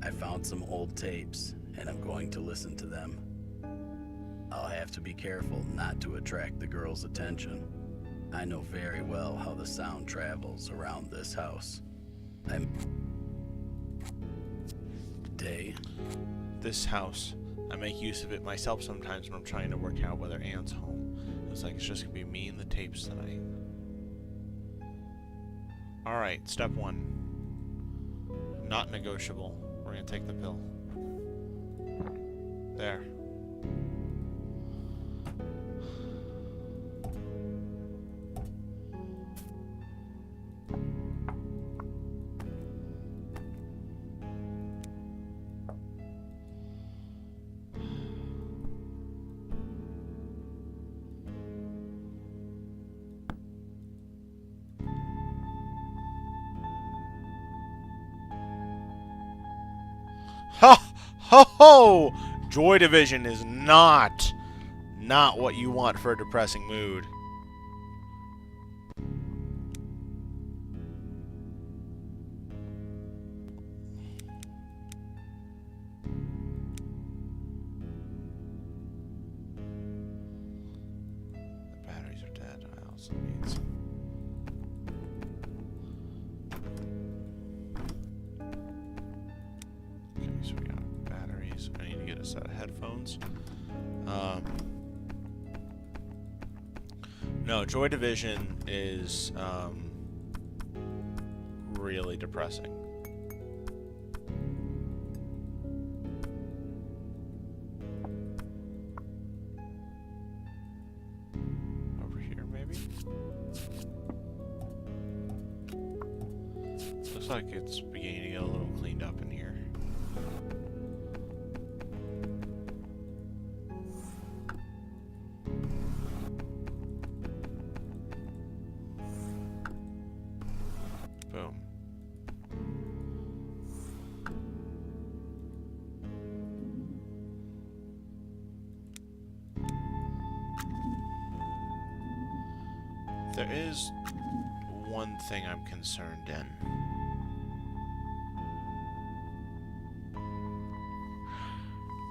I found some old tapes, and I'm going to listen to them. I'll have to be careful not to attract the girl's attention. I know very well how the sound travels around this house. Day. This house. I make use of it myself sometimes when I'm trying to work out whether Anne's home. It's like it's just gonna be me and the tapes tonight. Alright, step 1. Not negotiable. We're gonna take the pill. There. Ha! Ho ho! Joy Division is not what you want for a depressing mood. The batteries are dead. I also need some. Okay, so we got batteries. I need to get a set of headphones. No, Joy Division is really depressing. Over here, maybe? Looks like it's beginning to get a little cleaned up in here. Boom. There is one thing I'm concerned in.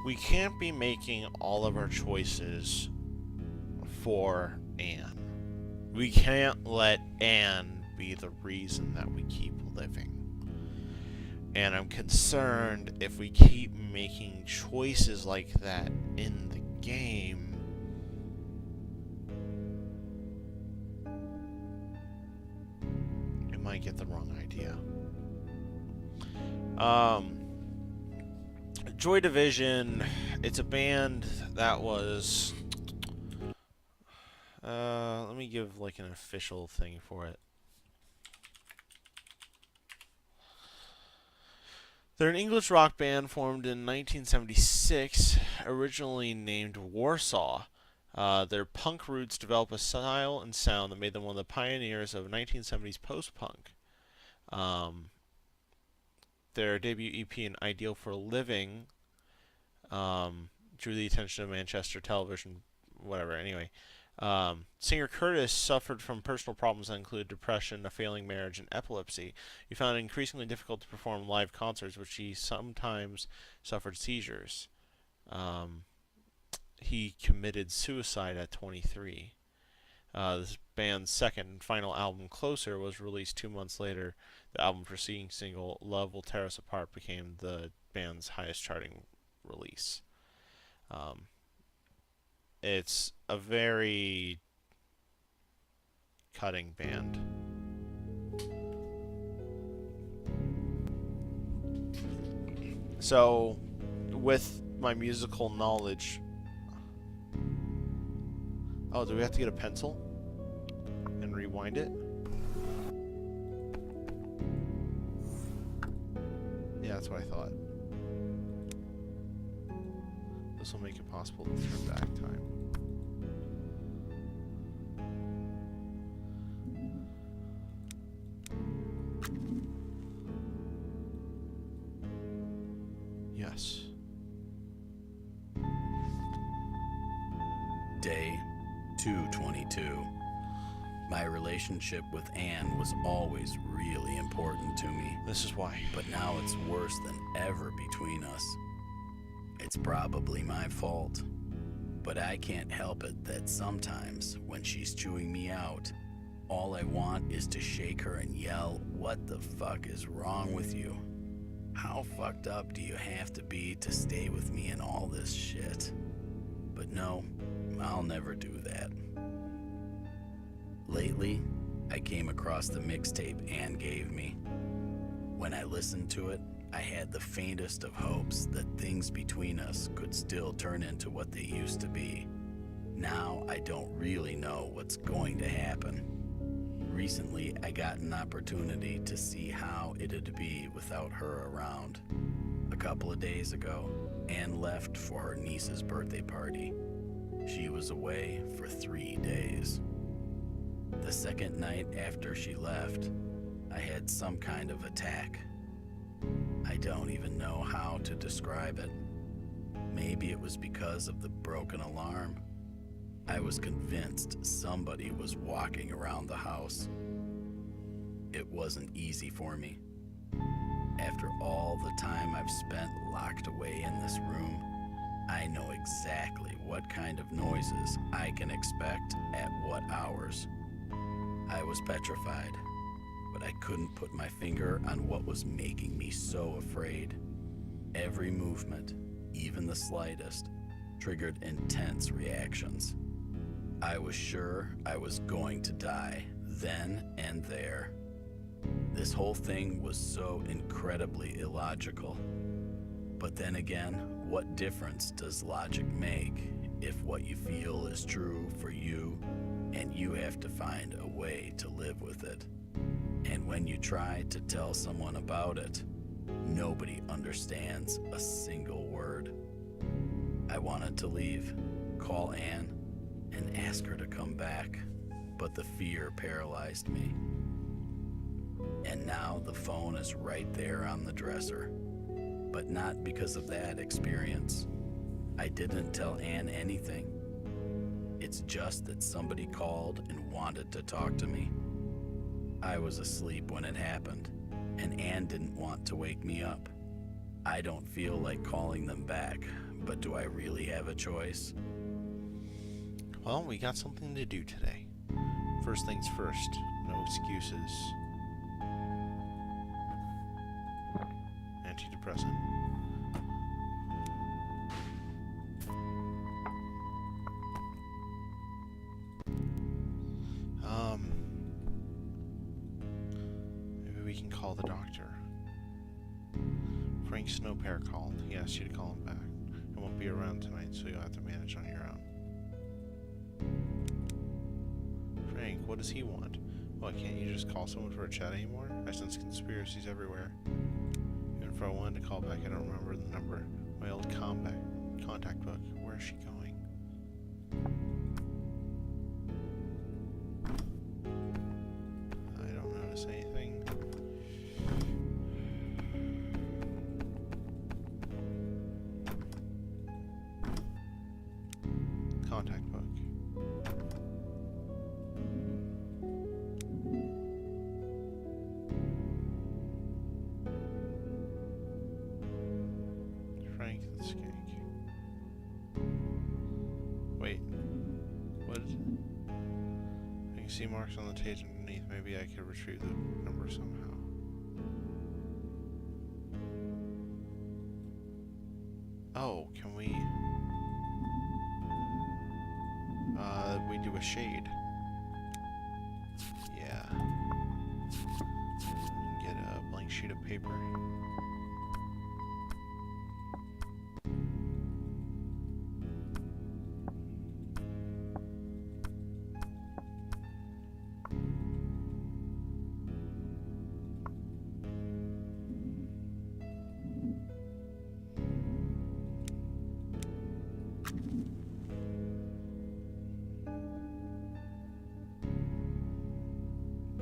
We can't be making all of our choices for Anne. We can't let Anne be the reason that we keep living. And I'm concerned if we keep making choices like that in the game, it might get the wrong idea. Joy Division, it's a band that was... let me give like an official thing for it. They're an English rock band formed in 1976, originally named Warsaw. Their punk roots developed a style and sound that made them one of the pioneers of 1970s post-punk. Their debut EP, An Ideal for a Living, drew the attention of Manchester television, whatever, anyway. Singer Curtis suffered from personal problems that included depression, a failing marriage, and epilepsy. He found it increasingly difficult to perform live concerts, which he sometimes suffered seizures. He committed suicide at 23. This band's second and final album, Closer, was released 2 months later. The album preceding single, Love Will Tear Us Apart, became the band's highest charting release. It's a very cutting band. So, with my musical knowledge... Oh, do we have to get a pencil? And rewind it? Yeah, that's what I thought. This will make it possible to turn back time. Yes. Day 222. My relationship with Anne was always really important to me, This is why. but now it's worse than ever between us. It's probably my fault, but I can't help it that sometimes when she's chewing me out, all I want is to shake her and yell, "What the fuck is wrong with you? How fucked up do you have to be to stay with me in all this shit?" But no, I'll never do that. Lately, I came across the mixtape Anne gave me. When I listened to it, I had the faintest of hopes that things between us could still turn into what they used to be. Now I don't really know what's going to happen. Recently, I got an opportunity to see how it'd be without her around. A couple of days ago, Anne left for her niece's birthday party. She was away for 3 days. The second night after she left, I had some kind of attack. I don't even know how to describe it. Maybe it was because of the broken alarm. I was convinced somebody was walking around the house. It wasn't easy for me. After all the time I've spent locked away in this room, I know exactly what kind of noises I can expect at what hours. I was petrified, but I couldn't put my finger on what was making me so afraid. Every movement, even the slightest, triggered intense reactions. I was sure I was going to die then and there. This whole thing was so incredibly illogical. But then again, what difference does logic make if what you feel is true for you and you have to find a way to live with it? And when you try to tell someone about it, nobody understands a single word. I wanted to leave, call Anne, and ask her to come back, but the fear paralyzed me. And now the phone is right there on the dresser, but not because of that experience. I didn't tell Anne anything. It's just that somebody called and wanted to talk to me. I was asleep when it happened, and Anne didn't want to wake me up. I don't feel like calling them back, but do I really have a choice? Well, we got something to do today. First things first, no excuses. Antidepressant. Maybe we can call the doctor. Frank Snowpair called. He asked you to call him back. He won't be around tonight, so you'll have to manage on your own. Frank, what does he want? Well, can't you just call someone for a chat anymore? I sense conspiracies everywhere. Even if I wanted to call back, I don't remember the number. My old contact book. Where is she going? I don't notice anything. Contact book. Frank the Skank. Wait. What is it? I can see marks on the page underneath. Maybe I could retrieve the number somehow. Oh, can we... we do a shade. Yeah. Get a blank sheet of paper.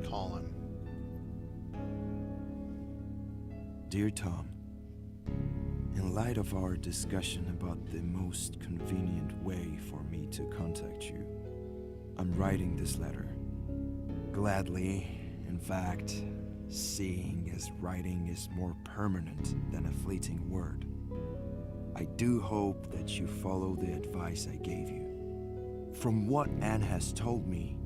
Call him. Dear Tom, in light of our discussion about the most convenient way for me to contact you, I'm writing this letter. Gladly. In fact, seeing as writing is more permanent than a fleeting word. I do hope that you follow the advice I gave you. From what Anne has told me,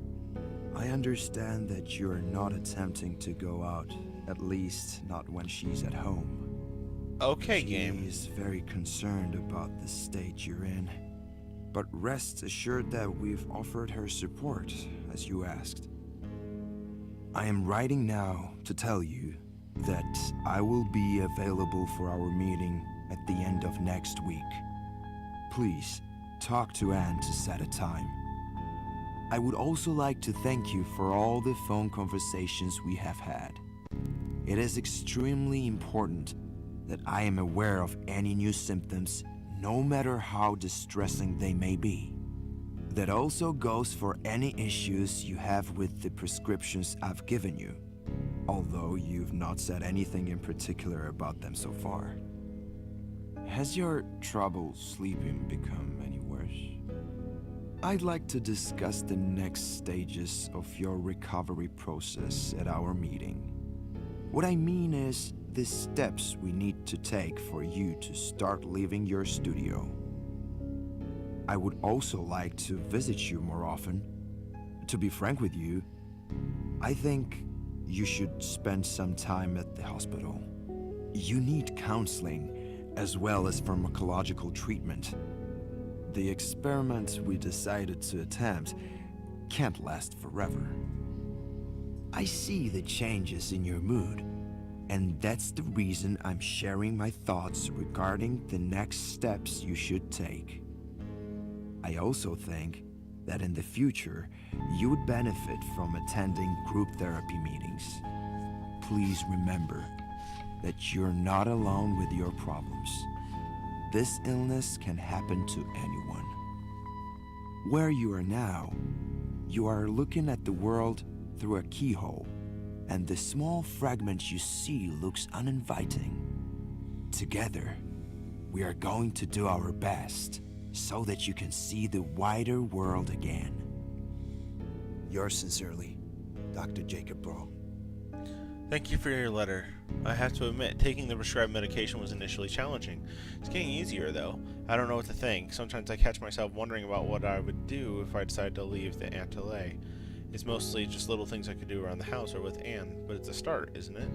I understand that you're not attempting to go out, at least not when she's at home. Okay, She game. is very concerned about the state you're in, but rest assured that we've offered her support, as you asked. I am writing now to tell you that I will be available for our meeting at the end of next week. Please, talk to Anne to set a time. I would also like to thank you for all the phone conversations we have had. It is extremely important that I am aware of any new symptoms, no matter how distressing they may be. That also goes for any issues you have with the prescriptions I've given you, although you've not said anything in particular about them so far. Has your trouble sleeping become any worse? I'd like to discuss the next stages of your recovery process at our meeting. What I mean is the steps we need to take for you to start leaving your studio. I would also like to visit you more often. To be frank with you, I think you should spend some time at the hospital. You need counseling as well as pharmacological treatment. The experiment we decided to attempt can't last forever. I see the changes in your mood, and that's the reason I'm sharing my thoughts regarding the next steps you should take. I also think that in the future, you would benefit from attending group therapy meetings. Please remember that you're not alone with your problems. This illness can happen to anyone. Where you are now, you are looking at the world through a keyhole, and the small fragment you see looks uninviting. Together, we are going to do our best so that you can see the wider world again. Yours sincerely, Dr. Jacob Brawl. Thank you for your letter. I have to admit, taking the prescribed medication was initially challenging. It's getting easier, though. I don't know what to think. Sometimes I catch myself wondering about what I would do if I decided to leave the Antilles. It's mostly just little things I could do around the house or with Anne, but it's a start, isn't it?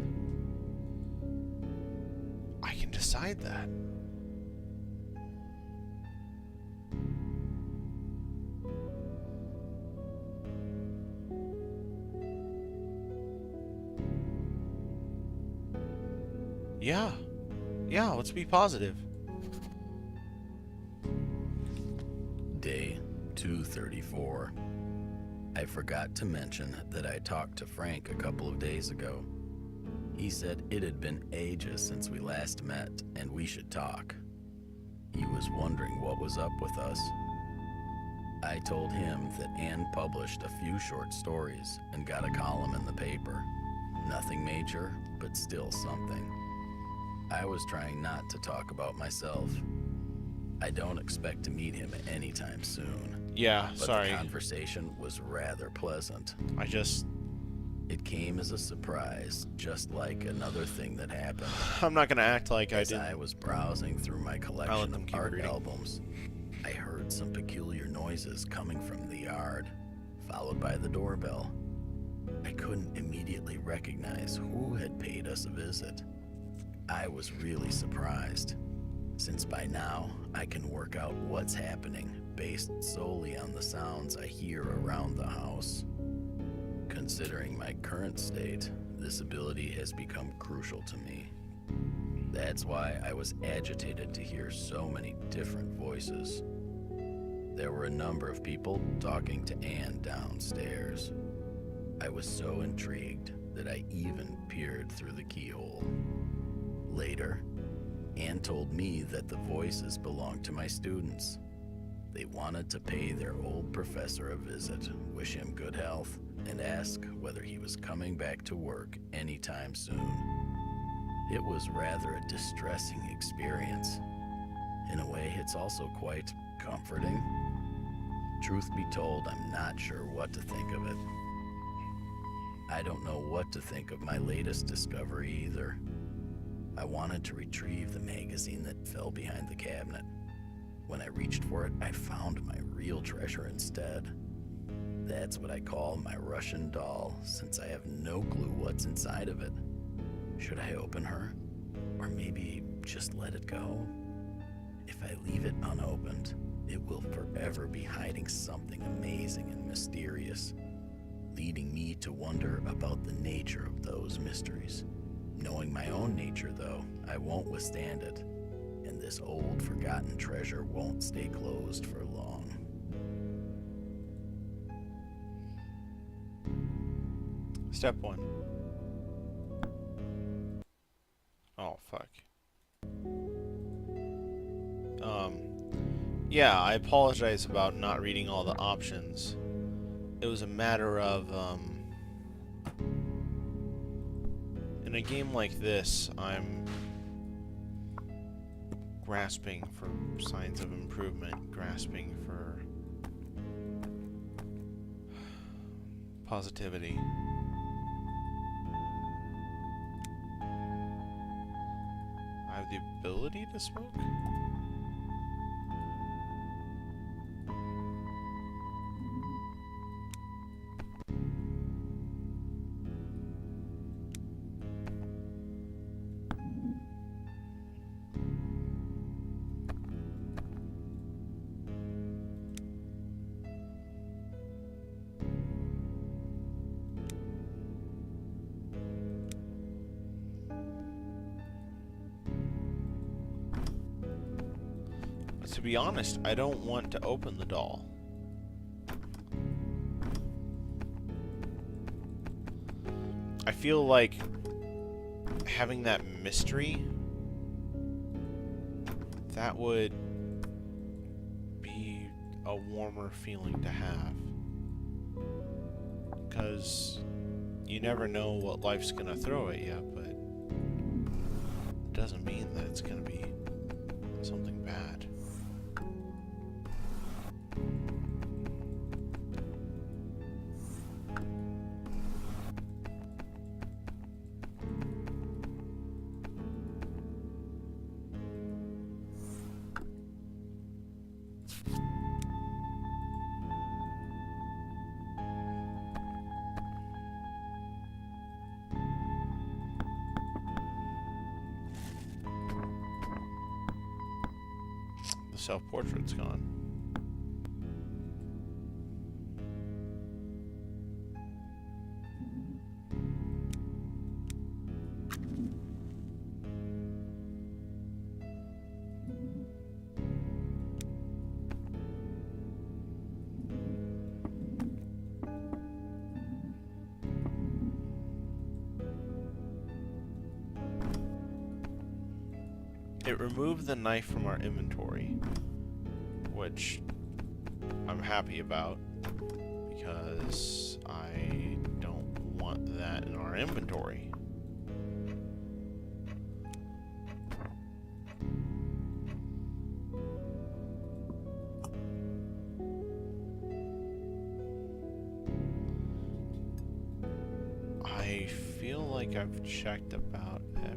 I can decide that. Yeah, let's be positive. Day 234. I forgot to mention that I talked to Frank a couple of days ago. He said it had been ages since we last met and we should talk. He was wondering what was up with us. I told him that Anne published a few short stories and got a column in the paper. Nothing major, but still something. I was trying not to talk about myself. I don't expect to meet him anytime soon. Yeah, but sorry. The conversation was rather pleasant. It came as a surprise, just like another thing that happened. I'm not gonna act like I As didn't. I was browsing through my collection of art albums, I heard some peculiar noises coming from the yard, followed by the doorbell. I couldn't immediately recognize who had paid us a visit. I was really surprised, since by now I can work out what's happening based solely on the sounds I hear around the house. Considering my current state, this ability has become crucial to me. That's why I was agitated to hear so many different voices. There were a number of people talking to Anne downstairs. I was so intrigued that I even peered through the keyhole. Later, Anne told me that the voices belonged to my students. They wanted to pay their old professor a visit, wish him good health, and ask whether he was coming back to work anytime soon. It was rather a distressing experience. In a way, it's also quite comforting. Truth be told, I'm not sure what to think of it. I don't know what to think of my latest discovery either. I wanted to retrieve the magazine that fell behind the cabinet. When I reached for it, I found my real treasure instead. That's what I call my Russian doll, since I have no clue what's inside of it. Should I open her? Or maybe just let it go? If I leave it unopened, it will forever be hiding something amazing and mysterious, leading me to wonder about the nature of those mysteries. Knowing my own nature, though, I won't withstand it, and this old, forgotten treasure won't stay closed for long. Step 1. Oh, fuck. Yeah, I apologize about not reading all the options. It was a matter of, in a game like this, I'm grasping for signs of improvement, grasping for positivity. I have the ability to smoke? To be honest, I don't want to open the doll. I feel like having that mystery, that would be a warmer feeling to have. Because you never know what life's gonna throw at you, but it doesn't mean that it's gonna be something bad. The self-portrait's gone. It removed the knife from our inventory, which I'm happy about because I don't want that in our inventory. I feel like I've checked about everything.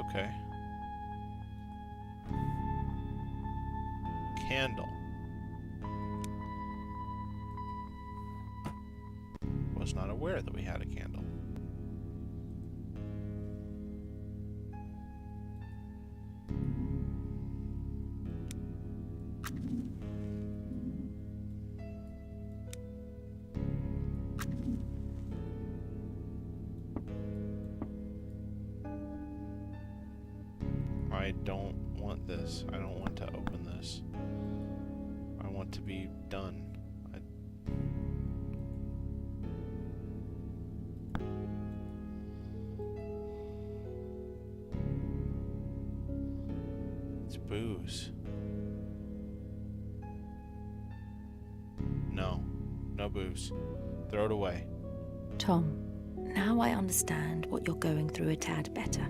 Okay. Candle. Was not aware that we had a candle. I don't want this. I don't want to open this. I want to be done. It's booze. booze. Throw it away. Tom, now I understand what you're going through a tad better.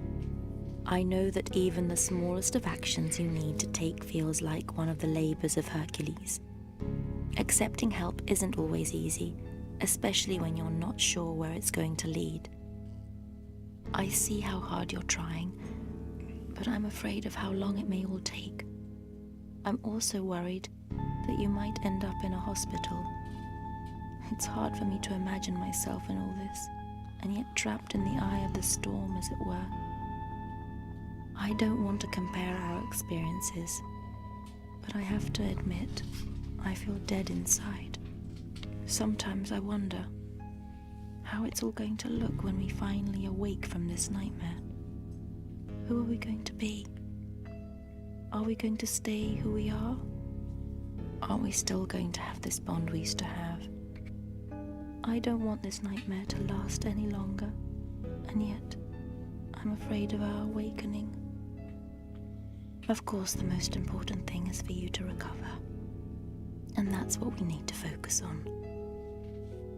I know that even the smallest of actions you need to take feels like one of the labors of Hercules. Accepting help isn't always easy, especially when you're not sure where it's going to lead. I see how hard you're trying, but I'm afraid of how long it may all take. I'm also worried that you might end up in a hospital. It's hard for me to imagine myself in all this, and yet trapped in the eye of the storm, as it were. I don't want to compare our experiences, but I have to admit, I feel dead inside. Sometimes I wonder how it's all going to look when we finally awake from this nightmare. Who are we going to be? Are we going to stay who we are? Aren't we still going to have this bond we used to have? I don't want this nightmare to last any longer, and yet I'm afraid of our awakening. Of course, the most important thing is for you to recover, and that's what we need to focus on.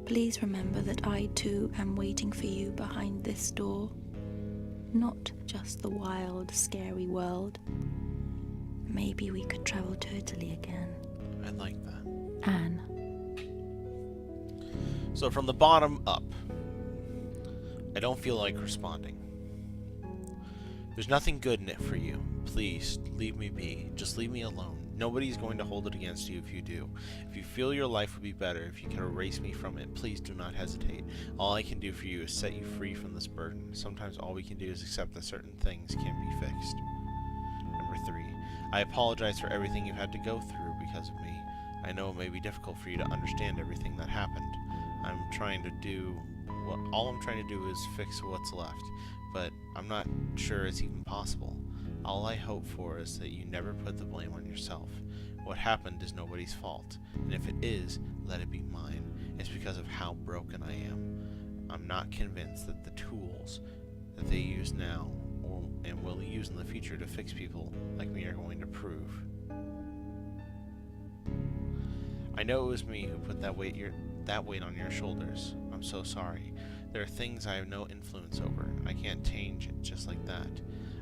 Please remember that I too am waiting for you behind this door, not just the wild, scary world. Maybe we could travel to Italy again. I'd like that. Anne. So from the bottom up, I don't feel like responding. There's nothing good in it for you. Please, leave me be. Just leave me alone. Nobody's going to hold it against you if you do. If you feel your life would be better if you can erase me from it, please do not hesitate. All I can do for you is set you free from this burden. Sometimes all we can do is accept that certain things can't be fixed. Number 3. I apologize for everything you had to go through because of me. I know it may be difficult for you to understand everything that happened. All I'm trying to do is fix what's left, but I'm not sure it's even possible. All I hope for is that you never put the blame on yourself. What happened is nobody's fault, and if it is, let it be mine. It's because of how broken I am. I'm not convinced that the tools that they use now and will use in the future to fix people like me are going to prove. I know it was me who put that weight on your shoulders. I'm so sorry. There are things I have no influence over. I can't change it just like that.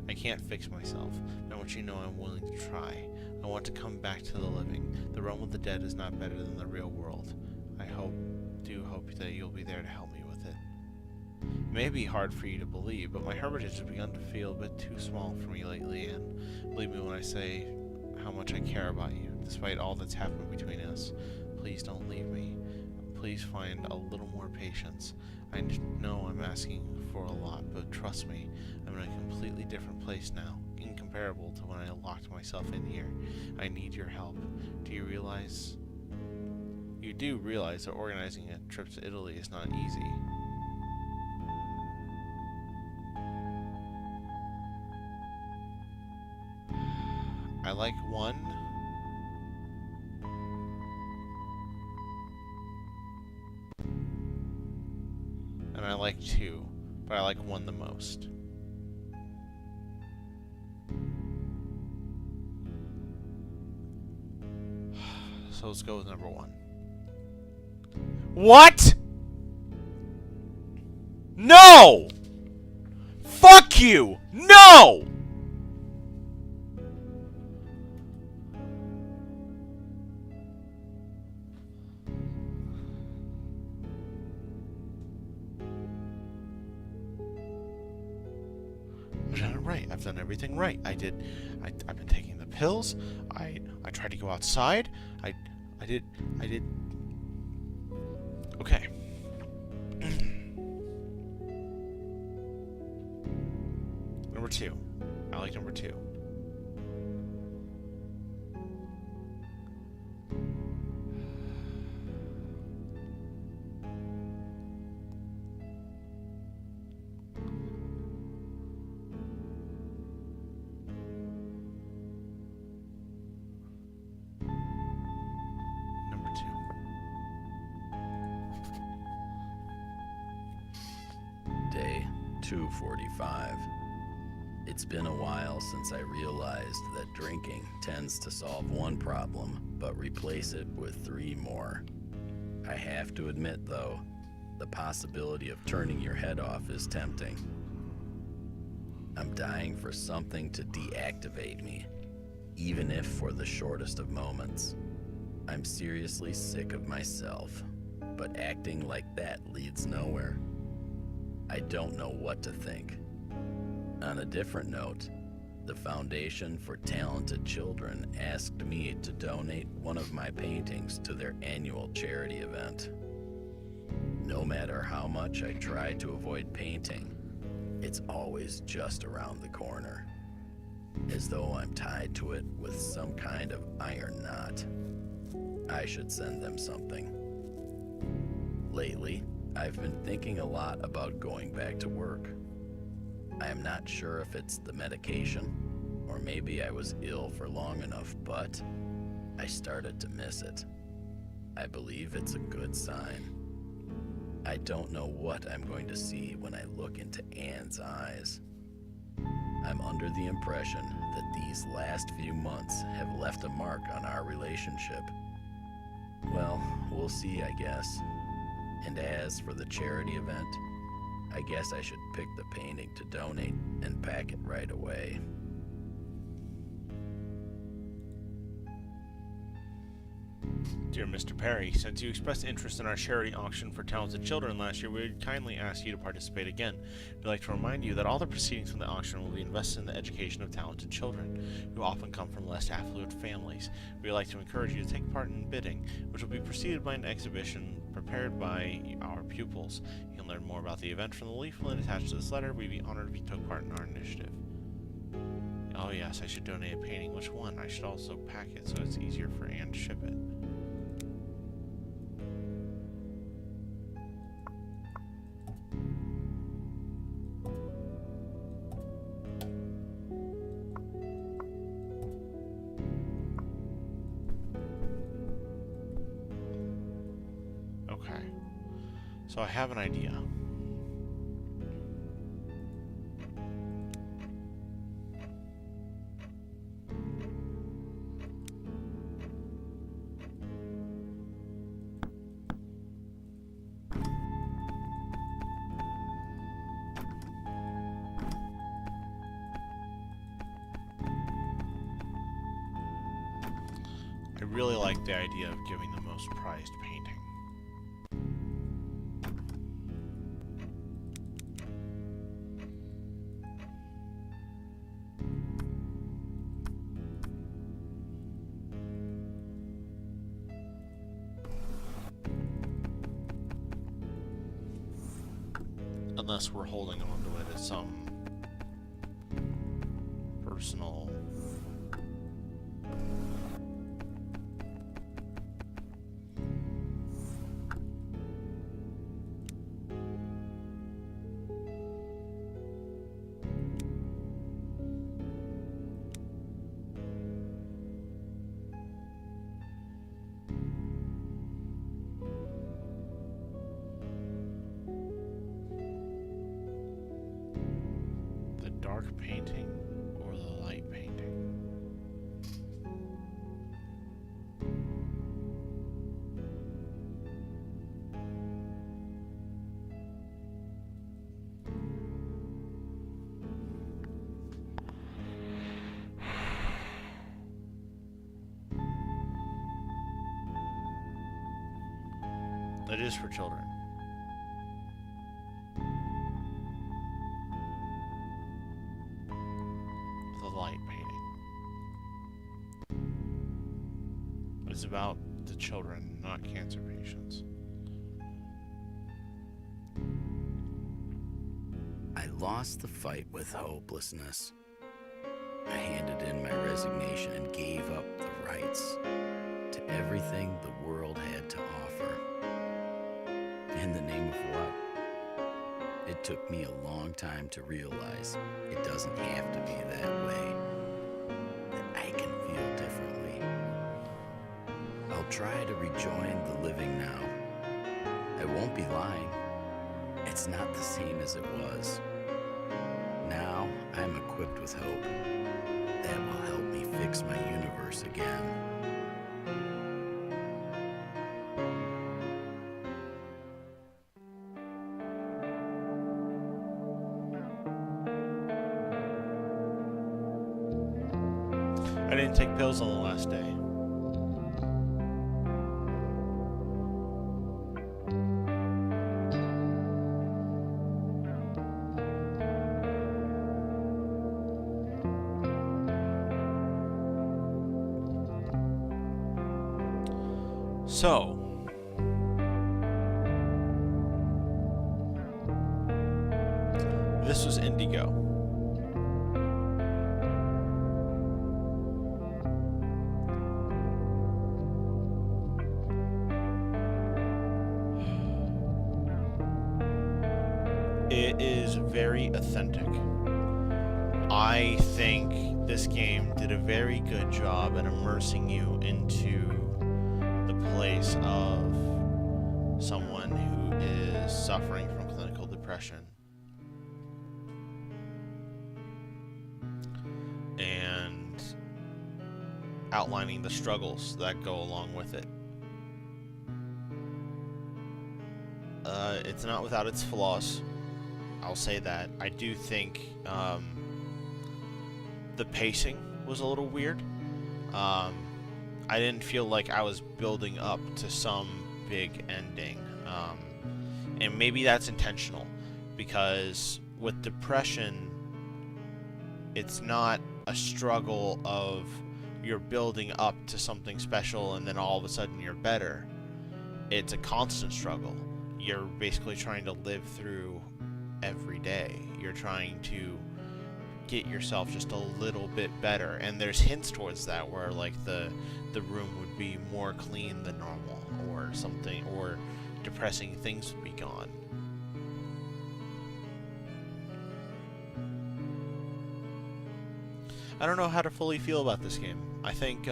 I can't fix myself, but I want you to know I'm willing to try. I want to come back to the living. The realm of the dead is not better than the real world. I do hope that you'll be there to help me with it. It may be hard for you to believe, but my hermitage has begun to feel a bit too small for me lately, and believe me when I say how much I care about you, despite all that's happened between us. Please don't leave me. Please find a little more patience. I know I'm asking for a lot, but trust me, I'm in a completely different place now, incomparable to when I locked myself in here. I need your help. You do realize that organizing a trip to Italy is not easy. I like 1. And I like 2, but I like 1 the most. So let's go with number 1. What? No! Fuck you! No! I've done it right. I've done everything right. I've been taking the pills. I tried to go outside. I did. Okay. Number 2. I like number 2. Day 245. It's been a while since I realized that drinking tends to solve one problem, but replace it with 3 more. I have to admit, though, the possibility of turning your head off is tempting. I'm dying for something to deactivate me, even if for the shortest of moments. I'm seriously sick of myself, but acting like that leads nowhere. I don't know what to think. On a different note, the Foundation for Talented Children asked me to donate one of my paintings to their annual charity event. No matter how much I try to avoid painting, it's always just around the corner, as though I'm tied to it with some kind of iron knot. I should send them something. Lately, I've been thinking a lot about going back to work. I am not sure if it's the medication, or maybe I was ill for long enough, but I started to miss it. I believe it's a good sign. I don't know what I'm going to see when I look into Anne's eyes. I'm under the impression that these last few months have left a mark on our relationship. Well, we'll see, I guess. And as for the charity event, I guess I should pick the painting to donate and pack it right away. Dear Mr. Perry, since you expressed interest in our charity auction for talented children last year, we would kindly ask you to participate again. We'd like to remind you that all the proceedings from the auction will be invested in the education of talented children, who often come from less affluent families. We would like to encourage you to take part in bidding, which will be preceded by an exhibition prepared by our pupils. You can learn more about the event from the leaflet attached to this letter. We'd be honored if you took part in our initiative. Oh yes, I should donate a painting. Which one? I should also pack it so it's easier for Anne to ship it. Okay, so I have an idea. I really like the idea of giving the most prized painting. Unless we're holding on to it as some personal dark painting or the light painting. That is for children. Light painting. It's about the children, not cancer patients. I lost the fight with hopelessness. I handed in my resignation and gave up the rights to everything the world had to offer. In the name of what? It took me a long time to realize it doesn't have to be that way, that I can feel differently. I'll try to rejoin the living now. I won't be lying. It's not the same as it was. Now I'm equipped with hope. That will help me fix my universe again. I didn't take pills on the last day. So, this was Indygo. It is very authentic. I think this game did a very good job at immersing you into the place of someone who is suffering from clinical depression and outlining the struggles that go along with it. It's not without its flaws. I'll say that. I do think the pacing was a little weird. I didn't feel like I was building up to some big ending. And maybe that's intentional, because with depression, it's not a struggle of you're building up to something special and then all of a sudden you're better. It's a constant struggle. You're basically trying to live through every day. You're trying to get yourself just a little bit better, and there's hints towards that where like the room would be more clean than normal or something, or depressing things would be gone. I don't know how to fully feel about this game. I think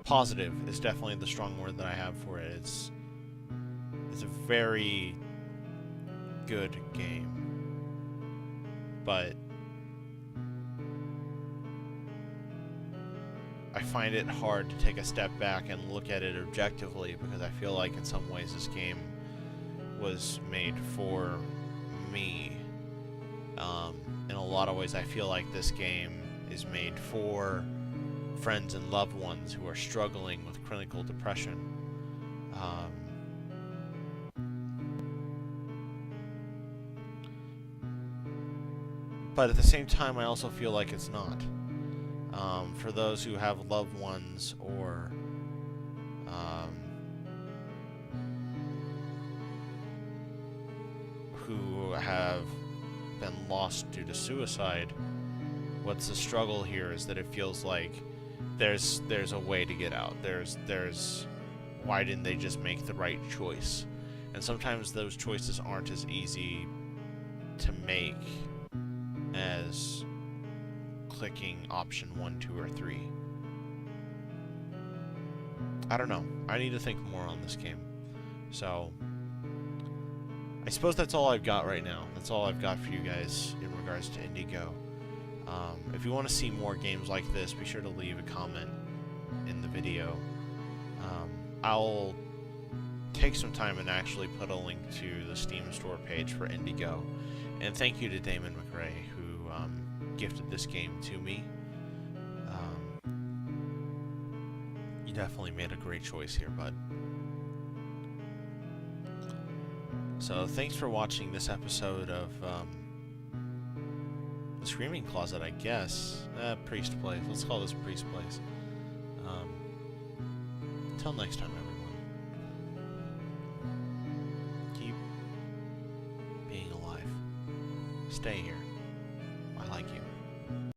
positive is definitely the strong word that I have for it. It's a very good game, but I find it hard to take a step back and look at it objectively, because I feel like in some ways this game was made for me. In a lot of ways I feel like this game is made for friends and loved ones who are struggling with clinical depression. But at the same time, I also feel like it's not. For those who have loved ones or who have been lost due to suicide, what's the struggle here is that it feels like there's a way to get out. There's why didn't they just make the right choice? And sometimes those choices aren't as easy to make as clicking option 1, 2, or 3. I don't know. I need to think more on this game. So I suppose that's all I've got right now. That's all I've got for you guys in regards to Indygo. If you want to see more games like this, be sure to leave a comment in the video. I'll take some time and actually put a link to the Steam store page for Indygo. And thank you to Damon McRae, who gifted this game to me. You definitely made a great choice here, bud. So thanks for watching this episode of the Screaming Closet, I guess. Priest Place. Let's call this Priest Place. Until next time, everyone. Keep being alive. Stay here.